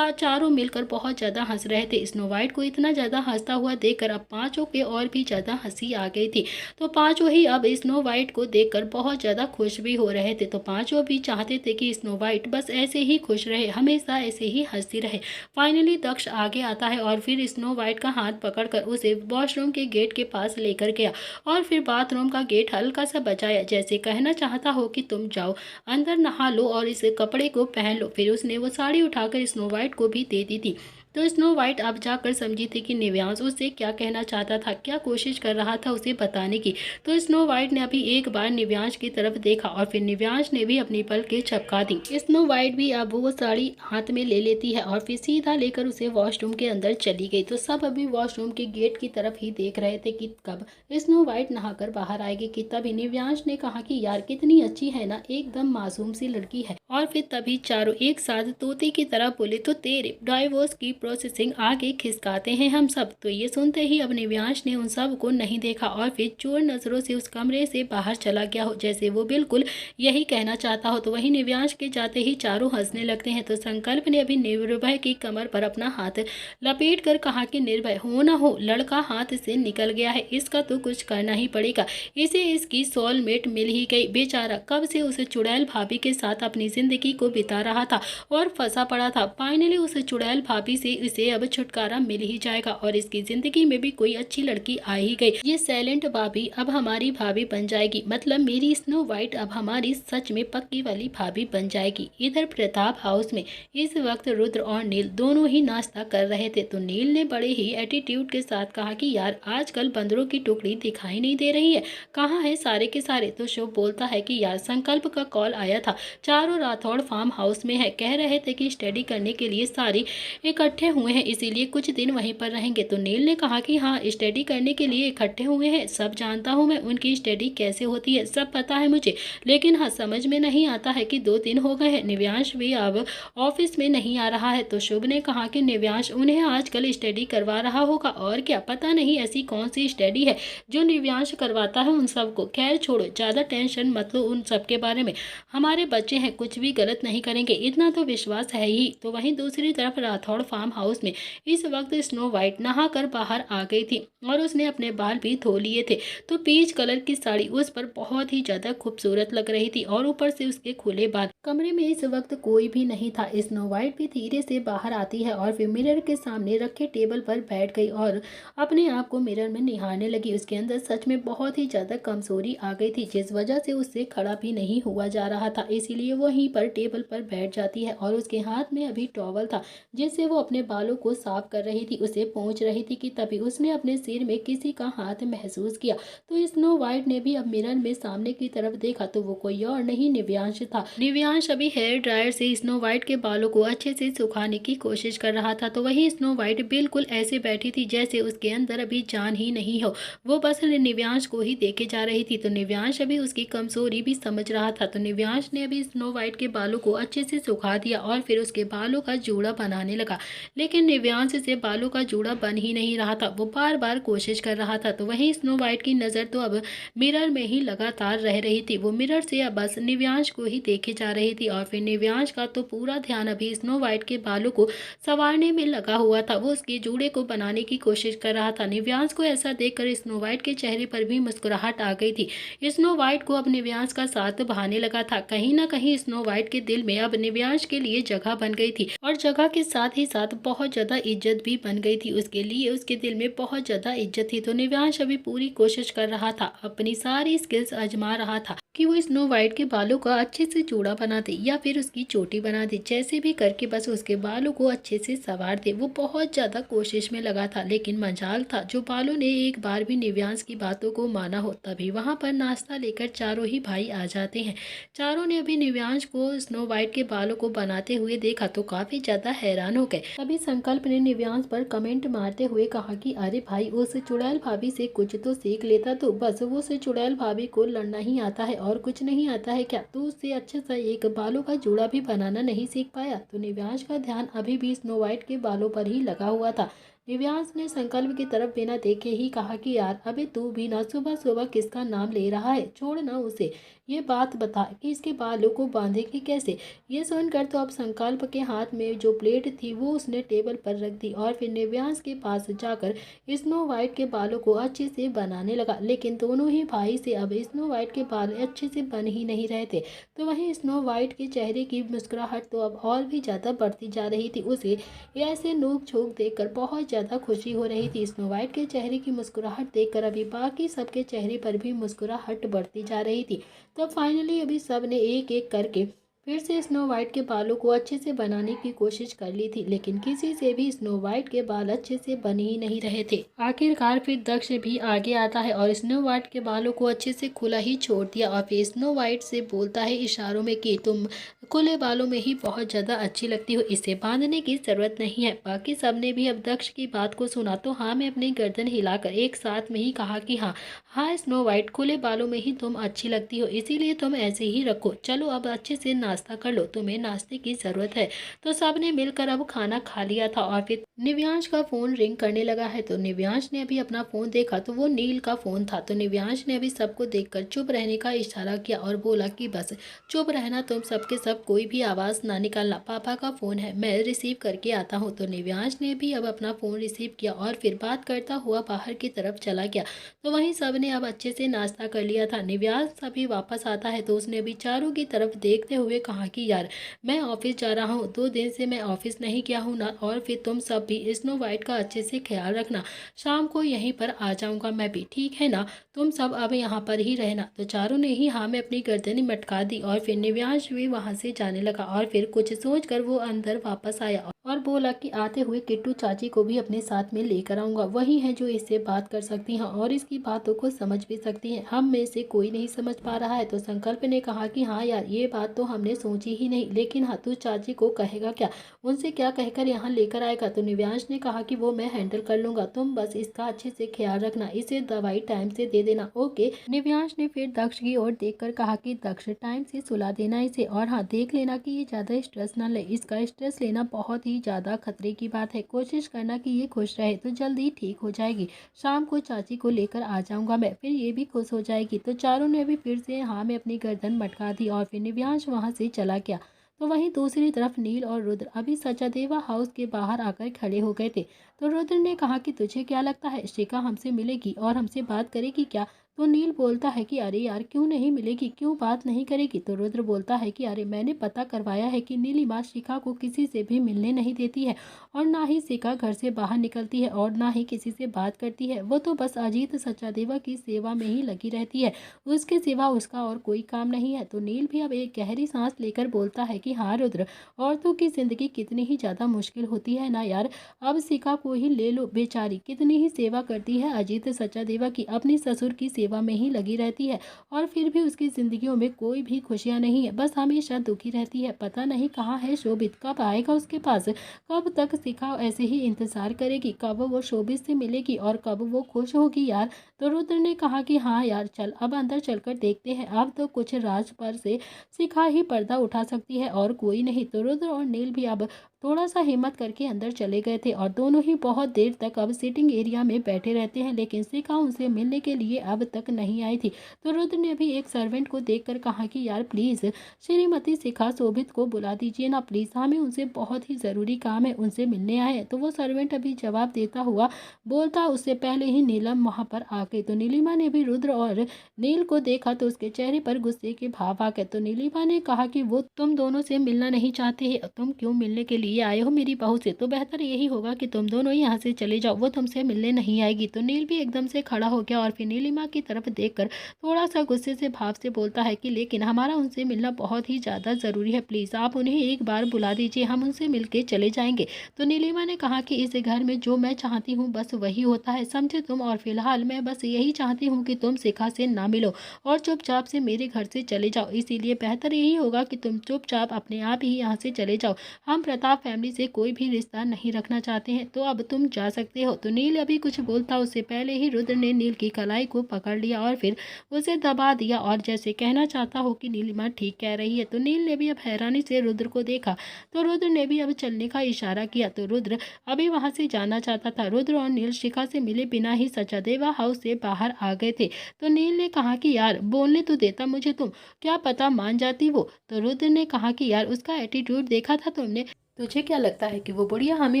चारों मिलकर बहुत ज़्यादा हंस रहे थे। स्नो वाइट को इतना ज़्यादा हंसता हुआ देखकर अब पांचों के और भी ज़्यादा हंसी आ गई थी। तो पांचों ही अब स्नो वाइट को देखकर बहुत ज़्यादा खुश भी हो रहे थे। तो पांचों भी चाहते थे कि स्नो वाइट बस ऐसे ही खुश रहे, हमेशा ऐसे ही हंसती रहे। फाइनली दक्ष आगे आता है और फिर स्नो वाइट का हाथ पकड़कर उसे वॉशरूम के गेट के पास लेकर गया और फिर बाथरूम का गेट हल्का सा बचाया, जैसे कहना चाहता हो कि तुम जाओ अंदर नहा लो और इस कपड़े को पहन लो। फिर उसने वो साड़ी उठाकर स्नो वाइट को भी दे दी थी। तो स्नो वाइट अब जाकर समझी थी कि निव्यांश उससे क्या कहना चाहता था, क्या कोशिश कर रहा था उसे बताने की। तो स्नो वाइट ने अभी एक बार निव्यांश की तरफ देखा और फिर निव्यांश ने भी अपनी पलकें झपका दी। स्नो वाइट भी अब वो साड़ी हाथ में ले लेती है और फिर सीधा लेकर उसे वॉशरूम के अंदर चली गई। तो सब अभी वॉशरूम के गेट की तरफ ही देख रहे थे कि कब स्नो वाइट नहाकर बाहर आएगी। कि तभी निव्यांश ने कहा कि यार कितनी अच्छी है ना, एकदम मासूम सी लड़की है। और फिर तभी चारों एक साथ तोते की तरह बोले, तो तेरे डाइवोर्स की प्रोसेसिंग आगे खिसकाते हैं हम सब। तो ये सुनते ही अब निव्यांश ने उन सब को नहीं देखा और फिर चोर नजरों से उस कमरे से बाहर चला गया हो, जैसे वो बिल्कुल यही कहना चाहता हो। तो वहीं निव्यांश के जाते ही चारों हंसने लगते हैं। तो संकल्प ने अभी निर्भय की कमर पर अपना हाथ लपेट कर कहा कि निर्भय हो ना हो, लड़का हाथ से निकल गया है, इसका तो कुछ करना ही पड़ेगा। इसे इसकी सोलमेट मिल ही गई। बेचारा कब से उस चुड़ैल भाभी के साथ अपनी जिंदगी को बिता रहा था और फंसा पड़ा था। फाइनली उस चुड़ैल भाभी से इसे अब छुटकारा मिल ही जाएगा और इसकी जिंदगी में भी कोई अच्छी लड़की आ ही गई। ये साइलेंट भाभी अब हमारी भाभी बन जाएगी, मतलब मेरी स्नो वाइट अब हमारी सच में पक्की वाली भाभी बन जाएगी। इधर प्रताप हाउस में इस वक्त रुद्र और नील दोनों ही नाश्ता कर रहे थे। तो नील ने बड़े ही एटीट्यूड के साथ कहा कि यार आजकल बंदरों की टुकड़ी दिखाई नहीं दे रही है, कहाँ है सारे के सारे। तो शुभ बोलता है कि यार संकल्प का कॉल आया था, चारों राठौड़ फार्म हाउस में है, कह रहे थे कि स्टडी करने के लिए सारे इकट्ठे हुए हैं, इसीलिए कुछ दिन वहीं पर रहेंगे। तो नील ने कहा कि हाँ स्टडी करने के लिए इकट्ठे हुए हैं, सब जानता हूँ मैं, उनकी स्टडी कैसे होती है सब पता है मुझे, लेकिन हाँ समझ में नहीं आता है कि 2 दिन हो गए हैं निव्यांश भी अब ऑफिस में नहीं आ रहा है। तो शुभ ने कहा कि निव्यांश उन्हें आजकल स्टडी करवा रहा होगा, और क्या पता नहीं ऐसी कौन सी स्टडी है जो निव्यांश करवाता है उन सबको। खैर छोड़ो, ज़्यादा टेंशन मत लो उन सब के बारे में, हमारे बच्चे हैं कुछ भी गलत नहीं करेंगे, इतना तो विश्वास है ही। तो वहीं दूसरी तरफ राठौड़ फार्म हाउस में इस वक्त स्नो वाइट नहा कर बाहर आ गई थी और उसने अपने बाल भी धो लिए थे। तो पीच कलर की साड़ी उस पर बहुत ही ज़्यादा खूबसूरत लग रही थी और ऊपर से उसके खुले बाल। कमरे में इस वक्त कोई भी नहीं था। स्नो वाइट भी धीरे से बाहर आती है और फिर मिरर के सामने रखे टेबल पर बैठ गई और अपने आप को मिरर में निहारने लगी। उसके अंदर सच में बहुत ही ज़्यादा कमजोरी आ गई थी, जिस वजह से उससे खड़ा भी नहीं हुआ जा रहा था, इसीलिए वहीं पर टेबल पर बैठ जाती है और उसके हाथ में अभी टॉवल था जिससे वो अपने बालों को साफ कर रही थी, उसे पोंछ रही थी कि तभी उसने अपने सिर में किसी का हाथ महसूस किया। तो स्नो वाइट ने भी अब मिरर में सामने की तरफ देखा तो वो कोई और नहीं निव्यांश था। निव्यांश अभी हेयर ड्रायर से स्नो वाइट के बालों को अच्छे से सुखाने की कोशिश कर रहा था। तो वही स्नो वाइट बिल्कुल ऐसे बैठी थी जैसे उसके अंदर अभी जान ही नहीं हो, वो बस निव्यांश को ही देखे जा रही थी। तो निव्यांश अभी उसकी कमजोरी भी समझ रहा था। तो निव्यांश ने अभी स्नो वाइट के बालों को अच्छे से सुखा दिया और फिर उसके बालों का जूड़ा बनाने लगा, लेकिन निव्यांश से बालों का जूड़ा बन ही नहीं रहा था, वो बार बार कोशिश कर रहा था। तो वहीं स्नो वाइट की नज़र तो अब मिरर में ही लगातार रह रही थी, वो मिरर से अब बस निव्यांश को ही देखे जा रही थी और फिर निव्यांश का तो पूरा ध्यान अभी स्नो वाइट के बालों को संवारने में लगा हुआ था, वो उसके जूड़े को बनाने की कोशिश कर रहा था। निव्यांश को ऐसा देखकर स्नो वाइट के चेहरे पर भी मुस्कुराहट आ गई थी। स्नो वाइट को अब निव्यांश का साथ बहाने लगा था, कहीं ना कहीं स्नो वाइट के दिल में अब निव्यांश के लिए जगह बन गई थी और जगह के साथ ही साथ बहुत ज्यादा इज्जत भी बन गई थी उसके लिए, उसके दिल में बहुत ज्यादा इज्जत थी। तो निव्यांश अभी पूरी कोशिश कर रहा था, अपनी सारी स्किल्स आजमा रहा था कि वो स्नो वाइट के बालों का अच्छे से जूड़ा बना दे या फिर उसकी चोटी बना दे, जैसे भी करके बस उसके बालों को अच्छे से संवार दे। वो बहुत ज़्यादा कोशिश में लगा था, लेकिन मजाल था जो बालों ने एक बार भी निव्यांश की बातों को माना हो। तभी वहाँ पर नाश्ता लेकर चारों ही भाई आ जाते हैं। चारों ने अभी निव्यांश को स्नो वाइट के बालों को बनाते हुए देखा तो काफ़ी ज़्यादा हैरान हो गए। तभी संकल्प ने निव्यांश पर कमेंट मारते हुए कहा कि अरे भाई उस चुड़ैल भाभी से कुछ तो सीख लेता, तो बस वो उस चुड़ैल भाभी को लड़ना ही आता है और कुछ नहीं आता है क्या? तू उससे अच्छे से एक बालों का जूड़ा भी बनाना नहीं सीख पाया? तो निव्यांश का ध्यान अभी भी स्नो वाइट के बालों पर ही लगा हुआ था। निव्यांश ने संकल्प की तरफ बिना देखे ही कहा कि यार अबे तू भी ना सुबह सुबह किसका नाम ले रहा है, छोड़ ना उसे, ये बात बता कि इसके बालों को बांधेगी कैसे। ये सुनकर तो अब संकल्प के हाथ में जो प्लेट थी वो उसने टेबल पर रख दी और फिर निव्यांश के पास जाकर स्नो वाइट के बालों को अच्छे से बनाने लगा, लेकिन दोनों ही भाई से अब स्नो वाइट के बाल अच्छे से बन ही नहीं रहे थे। तो वहीं स्नो वाइट के चेहरे की मुस्कुराहट तो अब और भी ज़्यादा बढ़ती जा रही थी, उसे ऐसे नोक झोंक देखकर बहुत ज़्यादा खुशी हो रही थी। स्नो वाइट के चेहरे की मुस्कुराहट देखकर अभी बाकी सबके चेहरे पर भी मुस्कुराहट बढ़ती जा रही थी। तो फाइनली अभी सब ने एक एक करके फिर से स्नो वाइट के बालों को अच्छे से बनाने की कोशिश कर ली थी, लेकिन किसी से भी स्नो वाइट के बाल अच्छे से बन ही नहीं रहे थे। आखिरकार फिर दक्ष भी आगे आता है और स्नो वाइट के बालों को अच्छे से खुला ही छोड़ दिया और फिर स्नो वाइट से बोलता है इशारों में कि तुम खुले बालों में ही बहुत ज़्यादा अच्छी लगती हो, इसे बांधने की ज़रूरत नहीं है। बाकी सब ने भी अब दक्ष की बात को सुना तो हाँ में अपनी गर्दन हिलाकर एक साथ में ही कहा कि हाँ हाँ स्नो वाइट खुले बालों में ही तुम अच्छी लगती हो, इसीलिए तुम ऐसे ही रखो। चलो अब अच्छे से नाश्ता कर लो, तुम्हें नाश्ते की ज़रूरत है। तो सब ने मिलकर अब खाना खा लिया था और फिर निव्यांश का फ़ोन रिंग करने लगा है। तो निव्यांश ने अभी अपना फ़ोन देखा तो वो नील का फ़ोन था। तो निव्यांश ने अभी सबको देखकर चुप रहने का इशारा किया और बोला कि बस चुप रहना तुम सबके सब, कोई भी आवाज़ ना निकालना, पापा का फ़ोन है, मैं रिसीव करके आता हूँ। तो निव्यांश ने भी अब अपना फ़ोन रिसीव किया और फिर बात करता हुआ बाहर की तरफ चला गया। तो वहीं सब ने अब अच्छे से नाश्ता कर लिया था। निव्यांश अभी वापस आता है तो उसने अभी चारों की तरफ देखते हुए कहा कि यार मैं ऑफिस जा रहा हूँ, 2 दिन से मैं ऑफिस नहीं किया हूँ ना, और फिर तुम सब भी स्नो वाइट का अच्छे से ख्याल रखना, शाम को यहीं पर आ जाऊँगा मैं भी, ठीक है ना, तुम सब अब यहाँ पर ही रहना। तो चारों ने ही हाँ में अपनी गर्दन मटका दी और फिर निव्यांश भी वहाँ से जाने लगा और फिर कुछ सोच कर वो अंदर वापस आया और बोला कि आते हुए किट्टू चाची को भी अपने साथ में लेकर आऊँगा, वही है जो इससे बात कर सकती हैं और इसकी बातों को समझ भी सकती हैं, हम में से कोई नहीं समझ पा रहा है। तो संकल्प ने कहा कि हाँ यार ये बात तो हमने सोची ही नहीं, लेकिन हाँ तू चाची को कहेगा क्या, उनसे क्या कहकर यहाँ लेकर आएगा। तो निव्यांश ने कहा कि वो मैं हैंडल कर लूँगा, तुम बस इसका अच्छे से ख्याल रखना, इसे दवाई टाइम से दे देना, ओके। निव्यांश ने फिर दक्ष की ओर देखकर कहा कि दक्ष टाइम से सुला देना इसे, और हाँ देख लेना कि ये ज़्यादा स्ट्रेस ना ले, इसका स्ट्रेस लेना बहुत ही ज़्यादा खतरे की बात है, कोशिश करना कि ये खुश रहे तो जल्दी ठीक हो जाएगी, शाम को चाची को लेकर आ जाऊँगा मैं, फिर ये भी खुश हो जाएगी। तो चारों ने भी फिर से हाँ में अपनी गर्दन मटका दी और फिर निव्यांश वहाँ से चला गया। तो वहीं दूसरी तरफ नील और रुद्र अभी सचादेवा हाउस के बाहर आकर खड़े हो गए थे। तो रुद्र ने कहा कि तुझे क्या लगता है शिखा हमसे मिलेगी और हमसे बात करेगी क्या। तो नील बोलता है कि अरे यार क्यों नहीं मिलेगी, क्यों बात नहीं करेगी। तो रुद्र बोलता है कि अरे मैंने पता करवाया है कि नीलिमा शिखा को किसी से भी मिलने नहीं देती है और ना ही शिखा घर से बाहर निकलती है और ना ही किसी से बात करती है, वो तो बस अजीत सचादेवा की सेवा में ही लगी रहती है, उसके सिवा उसका और कोई काम नहीं है। तो नील भी अब एक गहरी सांस लेकर बोलता है कि हाँ रुद्र, औरतों की जिंदगी कितनी ही ज़्यादा मुश्किल होती है ना यार, अब शिखा को ही ले लो, बेचारी कितनी ही सेवा करती है अजीत सचादेवा की, अपने ससुर की सेवा में ही लगी रहती है और फिर भी उसकी जिंदगियों में कोई भी खुशियां नहीं है, बस हमेशा दुखी रहती है, पता नहीं कहाँ है शोभित, कब आएगा उसके पास, कब तक शिखा ऐसे ही इंतजार करेगी, कब वो शोभित से मिलेगी और कब वो खुश होगी यार। तो रुद्र ने कहा कि हाँ यार चल अब अंदर चलकर देखते हैं, अब तो कुछ राज पर से शिखा ही पर्दा उठा सकती है और कोई नहीं। तो रुद्र और नील भी अब थोड़ा सा हिम्मत करके अंदर चले गए थे और दोनों ही बहुत देर तक अब सिटिंग एरिया में बैठे रहते हैं, लेकिन शिखा उनसे मिलने के लिए अब तक नहीं आई थी। तो रुद्र ने भी एक सर्वेंट को देखकर कहा कि यार प्लीज़ श्रीमती शिखा शोभित को बुला दीजिए ना प्लीज़, हमें उनसे बहुत ही ज़रूरी काम है, उनसे मिलने आए हैं। तो वो सर्वेंट अभी जवाब देता हुआ बोलता उससे पहले ही नीलम वहाँ पर आ गई। तो नीलिमा ने भी रुद्र और नील को देखा तो उसके चेहरे पर गुस्से के भाव आ गए। तो नीलिमा ने कहा कि वो तुम दोनों से मिलना नहीं चाहते हैं, तुम क्यों मिलने के लिए आए हो मेरी बहू से, तो बेहतर यही होगा कि तुम दोनों यहाँ से चले जाओ, वो तुमसे मिलने नहीं आएगी। तो नील भी एकदम से खड़ा हो गया और फिर नीलिमा की तरफ देखकर थोड़ा सा गुस्से से भाव से बोलता है कि लेकिन हमारा उनसे मिलना बहुत ही ज़्यादा ज़रूरी है, प्लीज़ आप उन्हें एक बार बुला दीजिए, हम उनसे मिल के चले जाएंगे। तो नीलिमा ने कहा कि इस घर में जो मैं चाहती हूँ बस वही होता है, समझे तुम, और फिलहाल मैं बस यही चाहती हूँ कि तुम शिखा से ना मिलो और चुपचाप से मेरे घर से चले जाओ, इसीलिए बेहतर यही होगा कि तुम चुपचाप अपने आप ही यहाँ से चले जाओ, हम प्रताप फैमिली से कोई भी रिश्ता नहीं रखना चाहते हैं, तो अब तुम जा सकते हो। तो नील अभी कुछ बोलता उससे पहले ही रुद्र ने नील की कलाई को पकड़ लिया और फिर उसे दबा दिया और जैसे कहना चाहता हो कि नीलिमा ठीक कह रही है। तो नील ने भी अब हैरानी से रुद्र को देखा तो रुद्र ने भी अब चलने का इशारा किया। तो रुद्र अभी वहां से जाना चाहता था। रुद्र और नील शिखा से मिले बिना ही सचादेवा हाउस से बाहर आ गए थे। तो नील ने कहा कि यार बोलने तो देता मुझे, तुम क्या पता मान जाती वो। तो रुद्र ने कहा कि यार उसका एटीट्यूड देखा था तुमने, तुझे क्या लगता है कि वो बुढ़िया हमें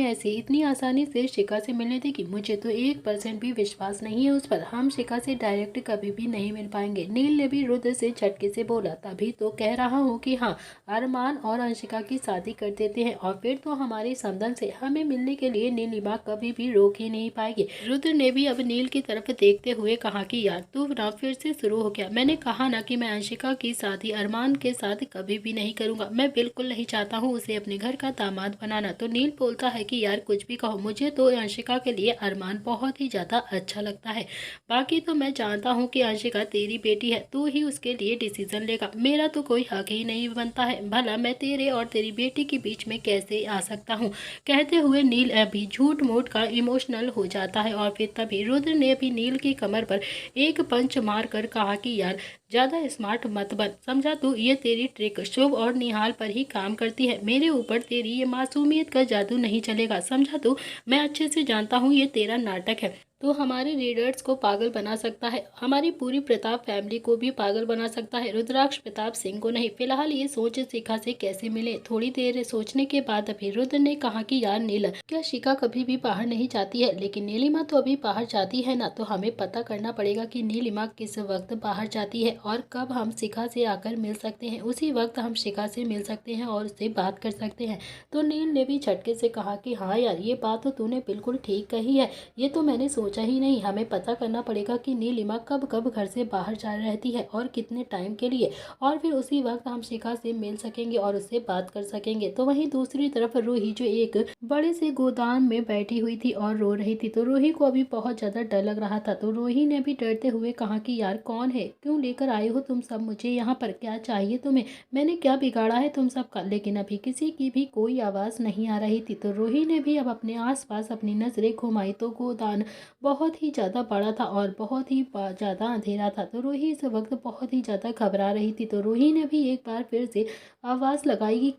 ऐसे इतनी आसानी से शिखा से मिलने देगी, मुझे तो 1% भी विश्वास नहीं है उस पर, हम शिखा से डायरेक्ट कभी भी नहीं मिल पाएंगे। नील ने भी रुद्र से झटके से बोला, तभी तो कह रहा हूँ कि हाँ अरमान और अंशिका की शादी कर देते हैं और फिर तो हमारे संबंध से हमें मिलने के लिए नीलिमा कभी भी रोक ही नहीं पाएगी। रुद्र ने भी अब नील की तरफ देखते हुए कहा कि यार तू ना फिर से शुरू हो गया, मैंने कहा ना कि मैं अंशिका की शादी अरमान के साथ कभी भी नहीं करूँगा, मैं बिल्कुल नहीं चाहता हूँ उसे अपने घर का दामाद बनाना। तो नील बोलता है कि यार कुछ भी कहो, मुझे तो अंशिका के लिए अरमान बहुत ही ज़्यादा अच्छा लगता है। बाकी तो मैं जानता हूँ कि अंशिका तेरी बेटी है, तू ही उसके लिए डिसीजन लेगा, मेरा तो कोई हक ही नहीं बनता है। भला मैं तेरे और तेरी बेटी के बीच में कैसे आ सकता हूँ। कहते हुए नील अभी झूठ मूठ का इमोशनल हो जाता है और फिर तभी रुद्र ने भी नील की कमर पर एक पंच मार कर कहा कि यार ज़्यादा स्मार्ट मत बन, समझा तू, ये तेरी ट्रिक शुभ और निहाल पर ही काम करती है, मेरे ऊपर तेरी ये मासूमियत का जादू नहीं चलेगा, समझा तू। मैं अच्छे से जानता हूँ ये तेरा नाटक है, तो हमारे रीडर्स को पागल बना सकता है, हमारी पूरी प्रताप फैमिली को भी पागल बना सकता है, रुद्राक्ष प्रताप सिंह को नहीं। फिलहाल ये सोच शिखा से कैसे मिले। थोड़ी देर सोचने के बाद अभी रुद्र ने कहा कि यार नील, क्या शिखा कभी भी बाहर नहीं जाती है, लेकिन नीलिमा तो अभी बाहर जाती है ना, तो हमें पता करना पड़ेगा कि नीलिमा किस वक्त बाहर जाती है और कब हम शिखा से आकर मिल सकते हैं। उसी वक्त हम शिखा से मिल सकते हैं और उससे बात कर सकते हैं। तो नील ने भी झटके से कहा कि हाँ यार, ये बात तो तूने बिल्कुल ठीक कही है, ये तो मैंने सोचा ही नहीं। हमें पता करना पड़ेगा कि नीलिमा कब कब घर से बाहर जा रहती है और कितने टाइम के लिए, और फिर उसी वक्त हम शिखा से मिल सकेंगे और उससे बात कर सकेंगे। तो वहीं दूसरी तरफ रूही जो एक बड़े से गोदाम में बैठी हुई थी और रो रही थी, तो रूही को अभी बहुत ज़्यादा डर लग रहा था। तो रूही ने भी डरते हुए कहा कि यार कौन है, क्यों लेकर आए हो तुम सब मुझे यहाँ पर, क्या चाहिए तुम्हें, मैंने क्या बिगाड़ा है तुम सबका। लेकिन अभी किसी की भी कोई आवाज़ नहीं आ रही थी। तो रूही ने भी अब अपने आसपास अपनी नज़रें घुमाई तो गोदान बहुत ही ज़्यादा बड़ा था और बहुत ही ज़्यादा अंधेरा था। तो रूही इस वक्त बहुत ही ज़्यादा घबरा रही थी। तो रूही ने भी एक बार फिर से आवाज़ लगाई कि